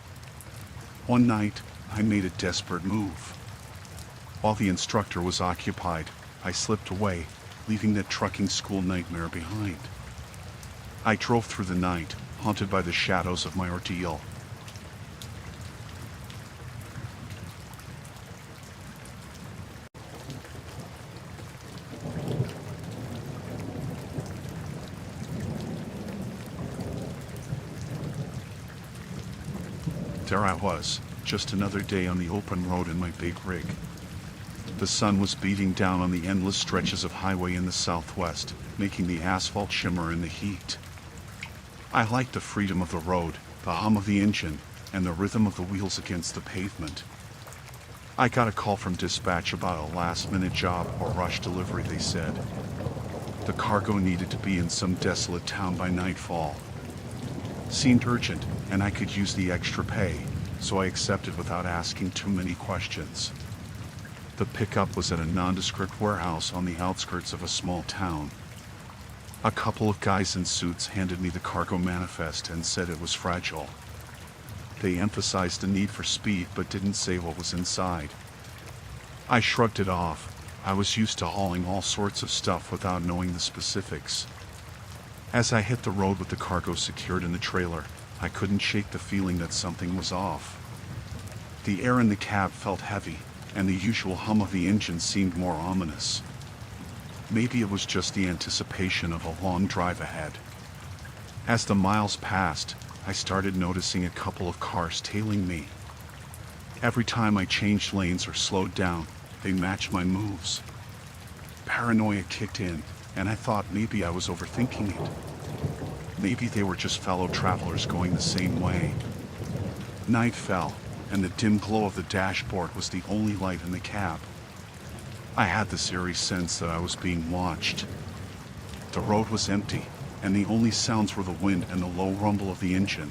One night, I made a desperate move. While the instructor was occupied, I slipped away, leaving that trucking school nightmare behind. I drove through the night, haunted by the shadows of my ordeal. There I was, just another day on the open road in my big rig. The sun was beating down on the endless stretches of highway in the southwest, making the asphalt shimmer in the heat. I liked the freedom of the road, the hum of the engine, and the rhythm of the wheels against the pavement. I got a call from dispatch about a last-minute job or rush delivery, they said. The cargo needed to be in some desolate town by nightfall. Seemed urgent, and I could use the extra pay, so I accepted without asking too many questions. The pickup was at a nondescript warehouse on the outskirts of a small town. A couple of guys in suits handed me the cargo manifest and said it was fragile. They emphasized the need for speed but didn't say what was inside. I shrugged it off. I was used to hauling all sorts of stuff without knowing the specifics. As I hit the road with the cargo secured in the trailer, I couldn't shake the feeling that something was off. The air in the cab felt heavy, and the usual hum of the engine seemed more ominous. Maybe it was just the anticipation of a long drive ahead. As the miles passed, I started noticing a couple of cars tailing me. Every time I changed lanes or slowed down, they matched my moves. Paranoia kicked in, and I thought maybe I was overthinking it. Maybe they were just fellow travelers going the same way. Night fell, and the dim glow of the dashboard was the only light in the cab. I had this eerie sense that I was being watched. The road was empty, and the only sounds were the wind and the low rumble of the engine.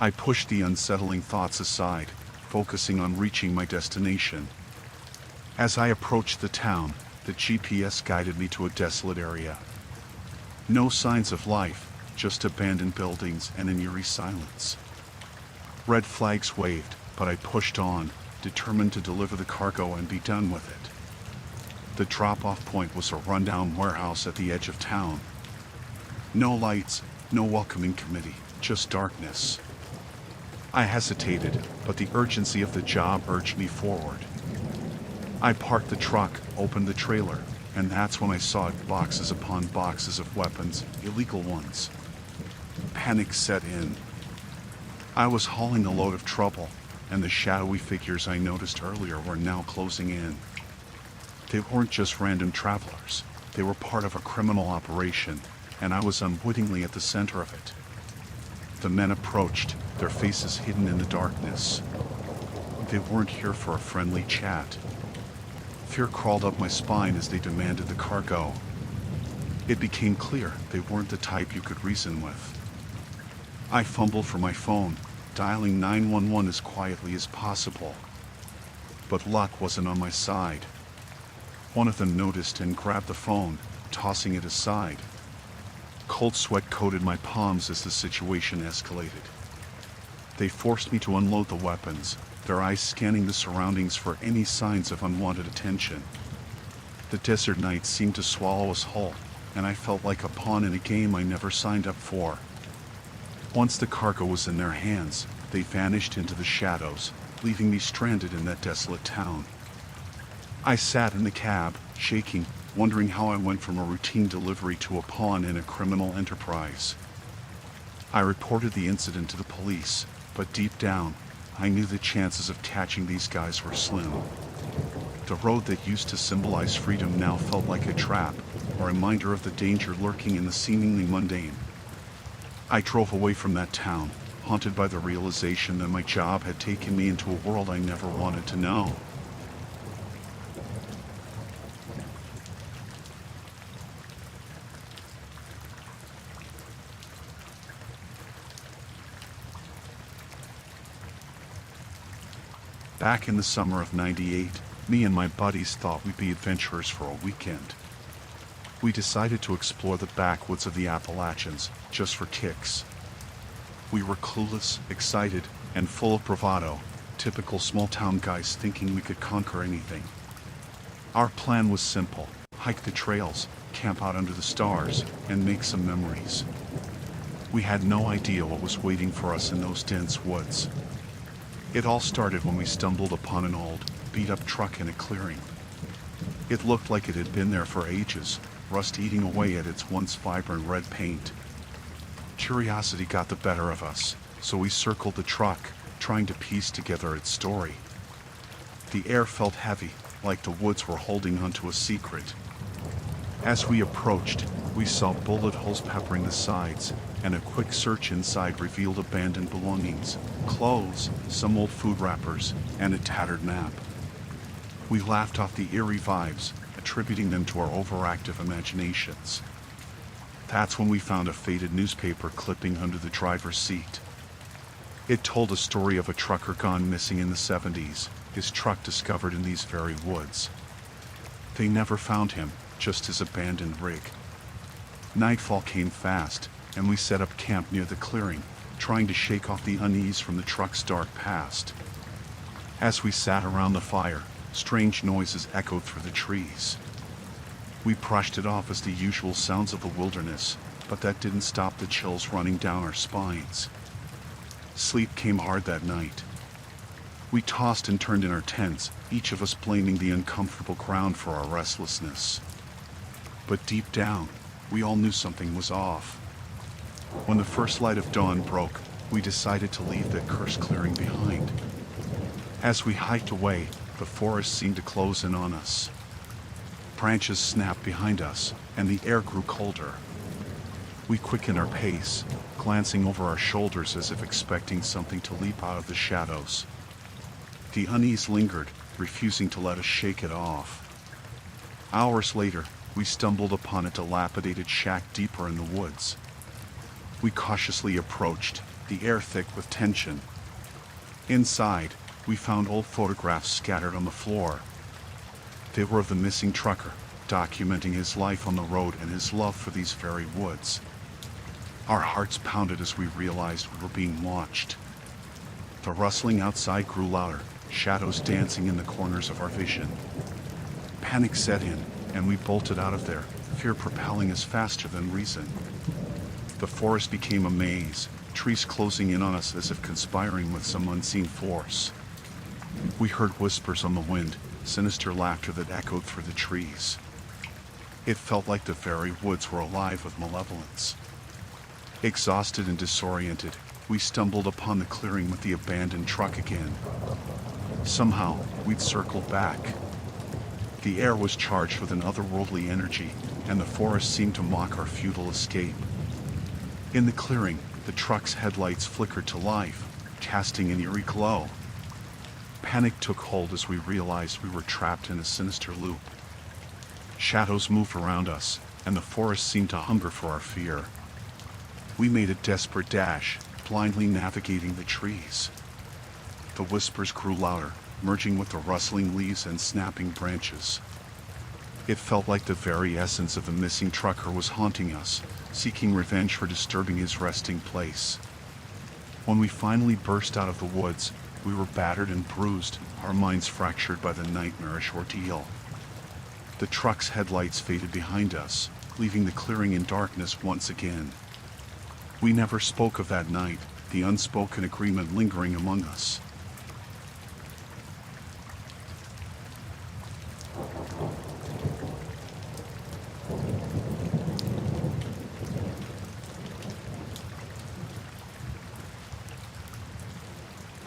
I pushed the unsettling thoughts aside, focusing on reaching my destination. As I approached the town, the GPS guided me to a desolate area. No signs of life, just abandoned buildings and an eerie silence. Red flags waved, but I pushed on, determined to deliver the cargo and be done with it. The drop-off point was a rundown warehouse at the edge of town. No lights, no welcoming committee, just darkness. I hesitated, but the urgency of the job urged me forward. I parked the truck, opened the trailer, and that's when I saw boxes upon boxes of weapons, illegal ones. Panic set in. I was hauling a load of trouble, and the shadowy figures I noticed earlier were now closing in. They weren't just random travelers. They were part of a criminal operation, and I was unwittingly at the center of it. The men approached, their faces hidden in the darkness. They weren't here for a friendly chat. Fear crawled up my spine as they demanded the cargo. It became clear they weren't the type you could reason with. I fumbled for my phone, dialing 911 as quietly as possible. But luck wasn't on my side. One of them noticed and grabbed the phone, tossing it aside. Cold sweat coated my palms as the situation escalated. They forced me to unload the weapons, their eyes scanning the surroundings for any signs of unwanted attention. The desert night seemed to swallow us whole, and I felt like a pawn in a game I never signed up for. Once the cargo was in their hands, they vanished into the shadows, leaving me stranded in that desolate town. I sat in the cab, shaking, wondering how I went from a routine delivery to a pawn in a criminal enterprise. I reported the incident to the police, but deep down, I knew the chances of catching these guys were slim. The road that used to symbolize freedom now felt like a trap, a reminder of the danger lurking in the seemingly mundane. I drove away from that town, haunted by the realization that my job had taken me into a world I never wanted to know. Back in the summer of '98, me and my buddies thought we'd be adventurers for a weekend. We decided to explore the backwoods of the Appalachians, just for kicks. We were clueless, excited, and full of bravado, typical small-town guys thinking we could conquer anything. Our plan was simple: hike the trails, camp out under the stars, and make some memories. We had no idea what was waiting for us in those dense woods. It all started when we stumbled upon an old, beat-up truck in a clearing. It looked like it had been there for ages, rust eating away at its once vibrant red paint. Curiosity got the better of us, so we circled the truck, trying to piece together its story. The air felt heavy, like the woods were holding onto a secret. As we approached, we saw bullet holes peppering the sides, and a quick search inside revealed abandoned belongings, clothes, some old food wrappers, and a tattered map. We laughed off the eerie vibes, attributing them to our overactive imaginations. That's when we found a faded newspaper clipping under the driver's seat. It told a story of a trucker gone missing in the 70s, his truck discovered in these very woods. They never found him, just his abandoned rig. Nightfall came fast, and we set up camp near the clearing, trying to shake off the unease from the truck's dark past. As we sat around the fire, strange noises echoed through the trees. We brushed it off as the usual sounds of the wilderness, but that didn't stop the chills running down our spines. Sleep came hard that night. We tossed and turned in our tents, each of us blaming the uncomfortable ground for our restlessness. But deep down, we all knew something was off. When the first light of dawn broke, we decided to leave that cursed clearing behind. As we hiked away, the forest seemed to close in on us. Branches snapped behind us, and the air grew colder. We quickened our pace, glancing over our shoulders as if expecting something to leap out of the shadows. The unease lingered, refusing to let us shake it off. Hours later, we stumbled upon a dilapidated shack deeper in the woods. We cautiously approached, the air thick with tension. Inside, we found old photographs scattered on the floor. They were of the missing trucker, documenting his life on the road and his love for these very woods. Our hearts pounded as we realized we were being watched. The rustling outside grew louder, shadows dancing in the corners of our vision. Panic set in, and we bolted out of there, fear propelling us faster than reason. The forest became a maze, trees closing in on us as if conspiring with some unseen force. We heard whispers on the wind, sinister laughter that echoed through the trees. It felt like the very woods were alive with malevolence. Exhausted and disoriented, we stumbled upon the clearing with the abandoned truck again. Somehow, we'd circled back. The air was charged with an otherworldly energy, and the forest seemed to mock our futile escape. In the clearing, the truck's headlights flickered to life, casting an eerie glow. Panic took hold as we realized we were trapped in a sinister loop. Shadows moved around us, and the forest seemed to hunger for our fear. We made a desperate dash, blindly navigating the trees. The whispers grew louder, merging with the rustling leaves and snapping branches. It felt like the very essence of the missing trucker was haunting us, seeking revenge for disturbing his resting place. When we finally burst out of the woods, we were battered and bruised, our minds fractured by the nightmarish ordeal. The truck's headlights faded behind us, leaving the clearing in darkness once again. We never spoke of that night, the unspoken agreement lingering among us.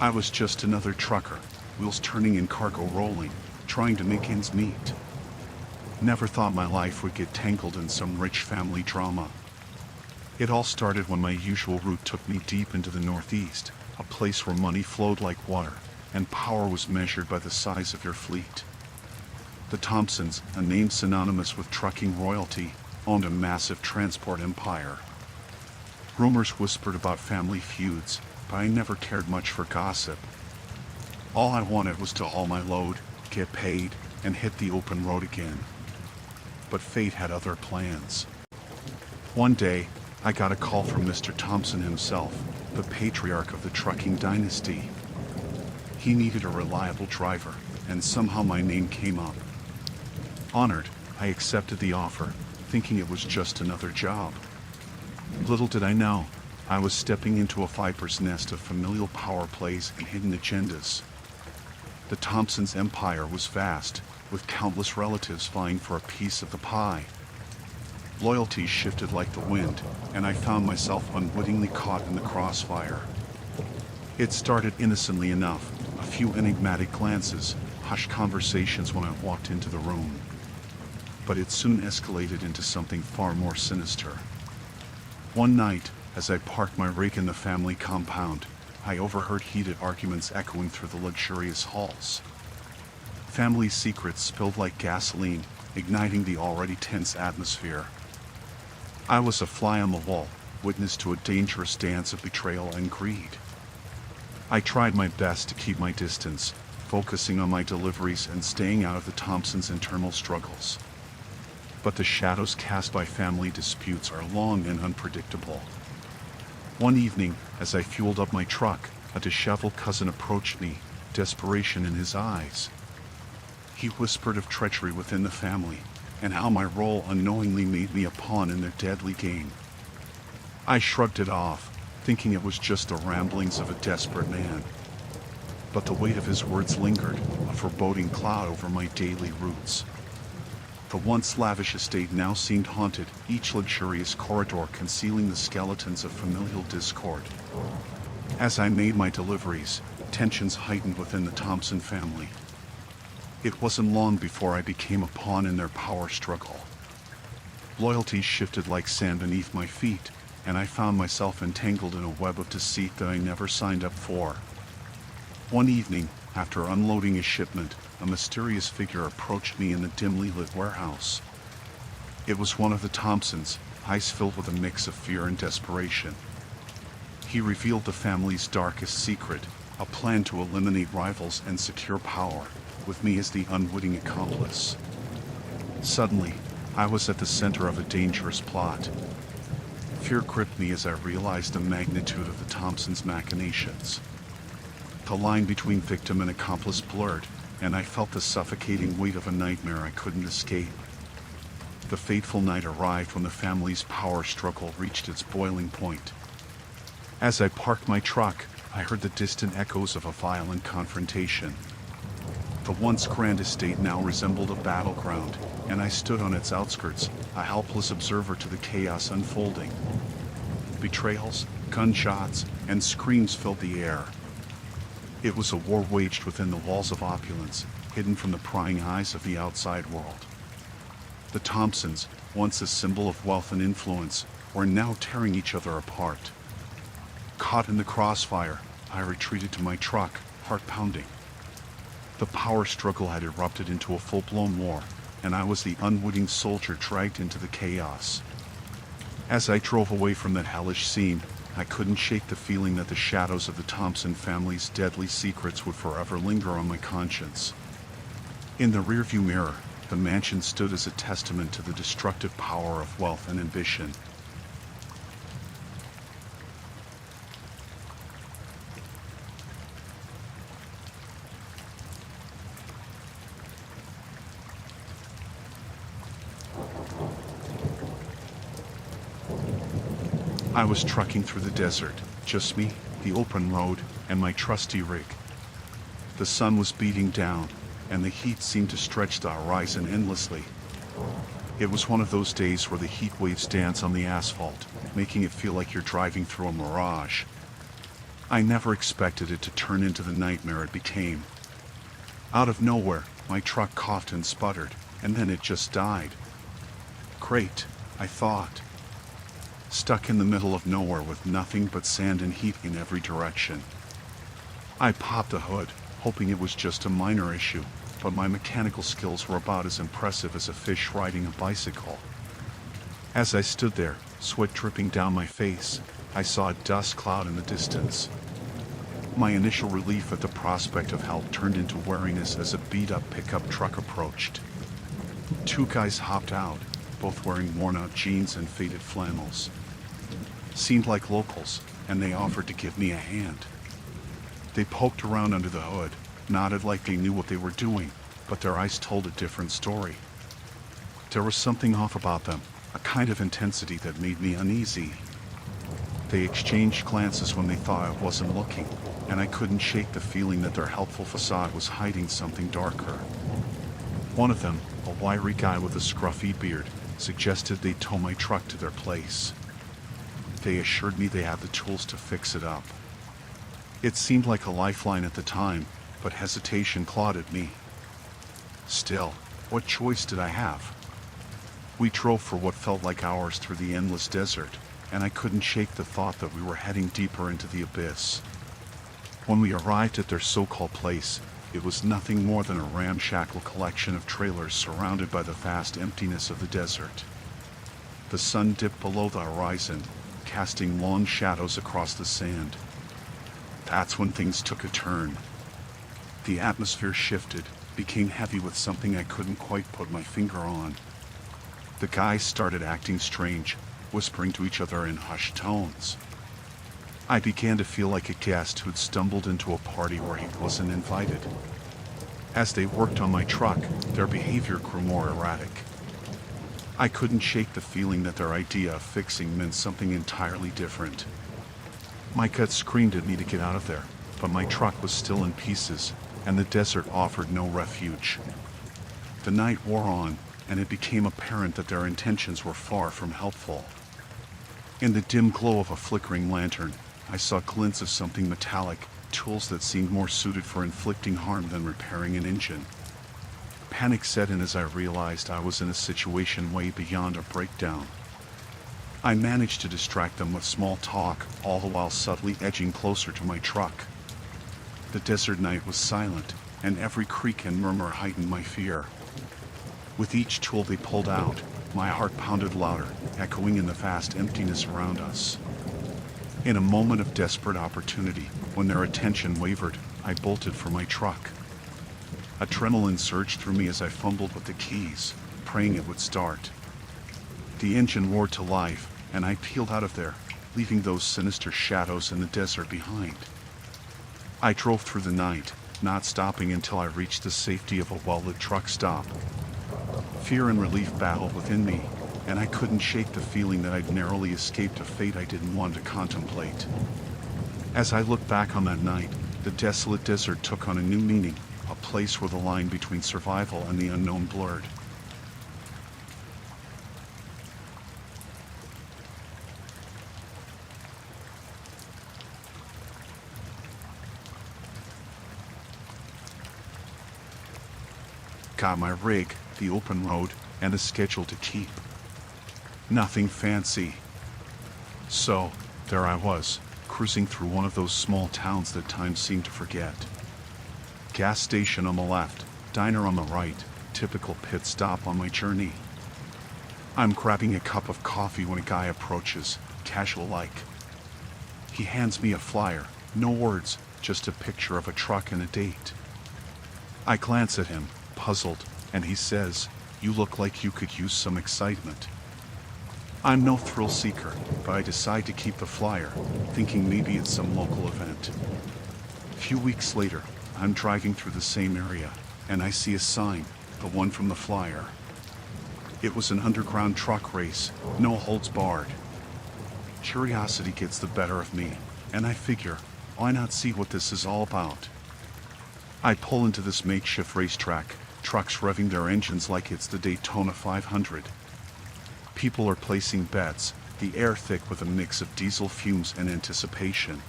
I was just another trucker, wheels turning and cargo rolling, trying to make ends meet. Never thought my life would get tangled in some rich family drama. It all started when my usual route took me deep into the Northeast, a place where money flowed like water, and power was measured by the size of your fleet. The Thompsons, a name synonymous with trucking royalty, owned a massive transport empire. Rumors whispered about family feuds, but I never cared much for gossip. All I wanted was to haul my load, get paid, and hit the open road again. But fate had other plans. One day, I got a call from Mr. Thompson himself, the patriarch of the trucking dynasty. He needed a reliable driver, and somehow my name came up. Honored, I accepted the offer, thinking it was just another job. Little did I know, I was stepping into a viper's nest of familial power plays and hidden agendas. The Thompsons' empire was vast, with countless relatives vying for a piece of the pie. Loyalties shifted like the wind, and I found myself unwittingly caught in the crossfire. It started innocently enough, a few enigmatic glances, hushed conversations when I walked into the room. But it soon escalated into something far more sinister. One night, as I parked my rig in the family compound, I overheard heated arguments echoing through the luxurious halls. Family secrets spilled like gasoline, igniting the already tense atmosphere. I was a fly on the wall, witness to a dangerous dance of betrayal and greed. I tried my best to keep my distance, focusing on my deliveries and staying out of the Thompsons' internal struggles. But the shadows cast by family disputes are long and unpredictable. One evening, as I fueled up my truck, a disheveled cousin approached me, desperation in his eyes. He whispered of treachery within the family, and how my role unknowingly made me a pawn in their deadly game. I shrugged it off, thinking it was just the ramblings of a desperate man. But the weight of his words lingered, a foreboding cloud over my daily routes. The once lavish estate now seemed haunted, each luxurious corridor concealing the skeletons of familial discord. As I made my deliveries, tensions heightened within the Thompson family. It wasn't long before I became a pawn in their power struggle. Loyalties shifted like sand beneath my feet, and I found myself entangled in a web of deceit that I never signed up for. One evening, after unloading a shipment, a mysterious figure approached me in the dimly lit warehouse. It was one of the Thompsons, eyes filled with a mix of fear and desperation. He revealed the family's darkest secret, a plan to eliminate rivals and secure power, with me as the unwitting accomplice. Suddenly, I was at the center of a dangerous plot. Fear gripped me as I realized the magnitude of the Thompsons' machinations. The line between victim and accomplice blurred, and I felt the suffocating weight of a nightmare I couldn't escape. The fateful night arrived when the family's power struggle reached its boiling point. As I parked my truck, I heard the distant echoes of a violent confrontation. The once grand estate now resembled a battleground, and I stood on its outskirts, a helpless observer to the chaos unfolding. Betrayals, gunshots, and screams filled the air. It was a war waged within the walls of opulence, hidden from the prying eyes of the outside world. The Thompsons, once a symbol of wealth and influence, were now tearing each other apart. Caught in the crossfire, I retreated to my truck, heart pounding. The power struggle had erupted into a full-blown war, and I was the unwitting soldier dragged into the chaos. As I drove away from that hellish scene, I couldn't shake the feeling that the shadows of the Thompson family's deadly secrets would forever linger on my conscience. In the rearview mirror, the mansion stood as a testament to the destructive power of wealth and ambition. I was trucking through the desert, just me, the open road, and my trusty rig. The sun was beating down, and the heat seemed to stretch the horizon endlessly. It was one of those days where the heat waves dance on the asphalt, making it feel like you're driving through a mirage. I never expected it to turn into the nightmare it became. Out of nowhere, my truck coughed and sputtered, and then it just died. Great, I thought. Stuck in the middle of nowhere with nothing but sand and heat in every direction. I popped the hood, hoping it was just a minor issue, but my mechanical skills were about as impressive as a fish riding a bicycle. As I stood there, sweat dripping down my face, I saw a dust cloud in the distance. My initial relief at the prospect of help turned into wariness as a beat-up pickup truck approached. Two guys hopped out, both wearing worn-out jeans and faded flannels. Seemed like locals, and they offered to give me a hand. They poked around under the hood, nodded like they knew what they were doing, but their eyes told a different story. There was something off about them, a kind of intensity that made me uneasy. They exchanged glances when they thought I wasn't looking, and I couldn't shake the feeling that their helpful facade was hiding something darker. One of them, a wiry guy with a scruffy beard, suggested they tow my truck to their place. They assured me they had the tools to fix it up. It seemed like a lifeline at the time, but hesitation clawed at me. Still, what choice did I have? We drove for what felt like hours through the endless desert, and I couldn't shake the thought that we were heading deeper into the abyss. When we arrived at their so-called place, it was nothing more than a ramshackle collection of trailers surrounded by the vast emptiness of the desert. The sun dipped below the horizon, casting long shadows across the sand. That's when things took a turn. The atmosphere shifted, became heavy with something I couldn't quite put my finger on. The guys started acting strange, whispering to each other in hushed tones. I began to feel like a guest who'd stumbled into a party where he wasn't invited. As they worked on my truck, their behavior grew more erratic. I couldn't shake the feeling that their idea of fixing meant something entirely different. My gut screamed at me to get out of there, but my truck was still in pieces, and the desert offered no refuge. The night wore on, and it became apparent that their intentions were far from helpful. In the dim glow of a flickering lantern, I saw glints of something metallic, tools that seemed more suited for inflicting harm than repairing an engine. Panic set in as I realized I was in a situation way beyond a breakdown. I managed to distract them with small talk, all the while subtly edging closer to my truck. The desert night was silent, and every creak and murmur heightened my fear. With each tool they pulled out, my heart pounded louder, echoing in the vast emptiness around us. In a moment of desperate opportunity, when their attention wavered, I bolted for my truck. Adrenaline surged through me as I fumbled with the keys, praying it would start. The engine roared to life, and I peeled out of there, leaving those sinister shadows in the desert behind. I drove through the night, not stopping until I reached the safety of a well-lit truck stop. Fear and relief battled within me, and I couldn't shake the feeling that I'd narrowly escaped a fate I didn't want to contemplate. As I look back on that night, the desolate desert took on a new meaning, a place where the line between survival and the unknown blurred. Got my rig, the open road, and a schedule to keep. Nothing fancy. So, there I was, cruising through one of those small towns that time seemed to forget. Gas station on the left, diner on the right, typical pit stop on my journey. I'm grabbing a cup of coffee when a guy approaches, casual-like. He hands me a flyer, no words, just a picture of a truck and a date. I glance at him, puzzled, and he says, "You look like you could use some excitement." I'm no thrill seeker, but I decide to keep the flyer, thinking maybe it's some local event. A few weeks later, I'm driving through the same area, and I see a sign, the one from the flyer. It was an underground truck race, no holds barred. Curiosity gets the better of me, and I figure, why not see what this is all about? I pull into this makeshift racetrack, trucks revving their engines like it's the Daytona 500. People are placing bets, the air thick with a mix of diesel fumes and anticipation.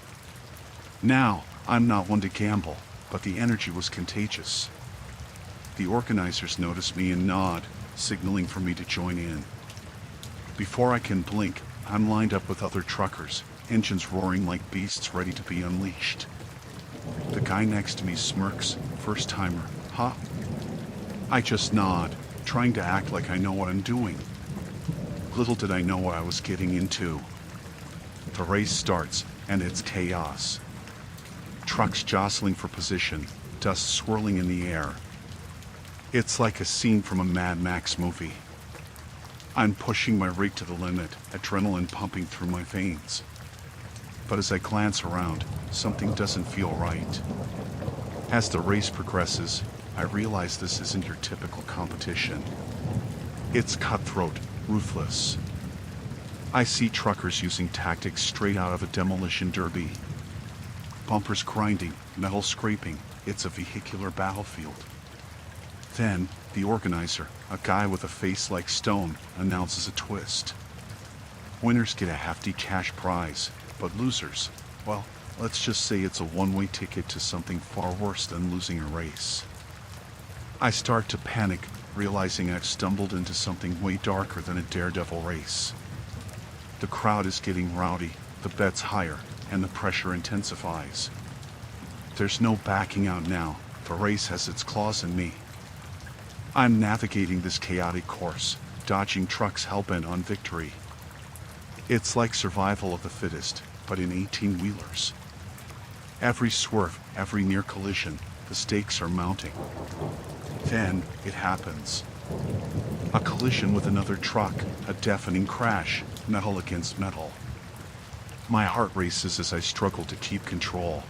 Now, I'm not one to gamble, but the energy was contagious. The organizers notice me and nod, signaling for me to join in. Before I can blink, I'm lined up with other truckers, engines roaring like beasts ready to be unleashed. The guy next to me smirks, first timer, huh? I just nod, trying to act like I know what I'm doing. Little did I know what I was getting into. The race starts, and it's chaos. Trucks jostling for position, dust swirling in the air. It's like a scene from a Mad Max movie. I'm pushing my rig to the limit, adrenaline pumping through my veins. But as I glance around, something doesn't feel right. As the race progresses, I realize this isn't your typical competition. It's cutthroat, ruthless. I see truckers using tactics straight out of a demolition derby. Bumpers grinding, metal scraping, it's a vehicular battlefield. Then, the organizer, a guy with a face like stone, announces a twist. Winners get a hefty cash prize, but losers, well, Let's just say it's a one-way ticket to something far worse than losing a race. I start to panic, realizing I've stumbled into something way darker than a daredevil race. The crowd is getting rowdy, the bets higher, and the pressure intensifies. There's no backing out now. The race has its claws in me. I'm navigating this chaotic course, dodging trucks hell-bent on victory. It's like survival of the fittest, but in 18-wheelers. Every swerve, every near collision, the stakes are mounting. Then it happens. A collision with another truck, a deafening crash, metal against metal. My heart races as I struggle to keep control.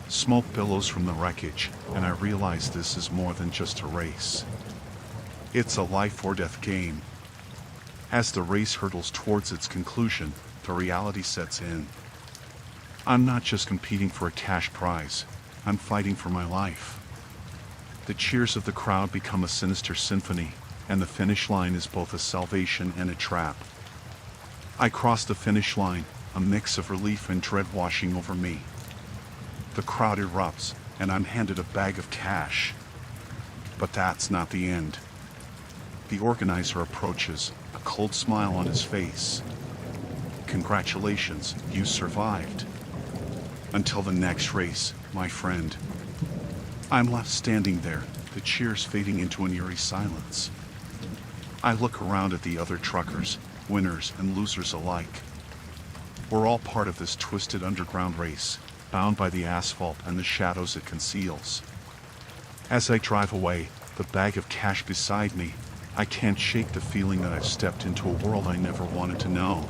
Smoke billows from the wreckage, and I realize this is more than just a race. It's a life or death game. As the race hurtles towards its conclusion, the reality sets in. I'm not just competing for a cash prize, I'm fighting for my life. The cheers of the crowd become a sinister symphony, and the finish line is both a salvation and a trap. I cross the finish line, a mix of relief and dread washing over me. The crowd erupts, and I'm handed a bag of cash. But that's not the end. The organizer approaches, a cold smile on his face. Congratulations, you survived. Until the next race, my friend. I'm left standing there, the cheers fading into an eerie silence. I look around at the other truckers, winners and losers alike. We're all part of this twisted underground race, bound by the asphalt and the shadows it conceals. As I drive away, the bag of cash beside me, I can't shake the feeling that I've stepped into a world I never wanted to know.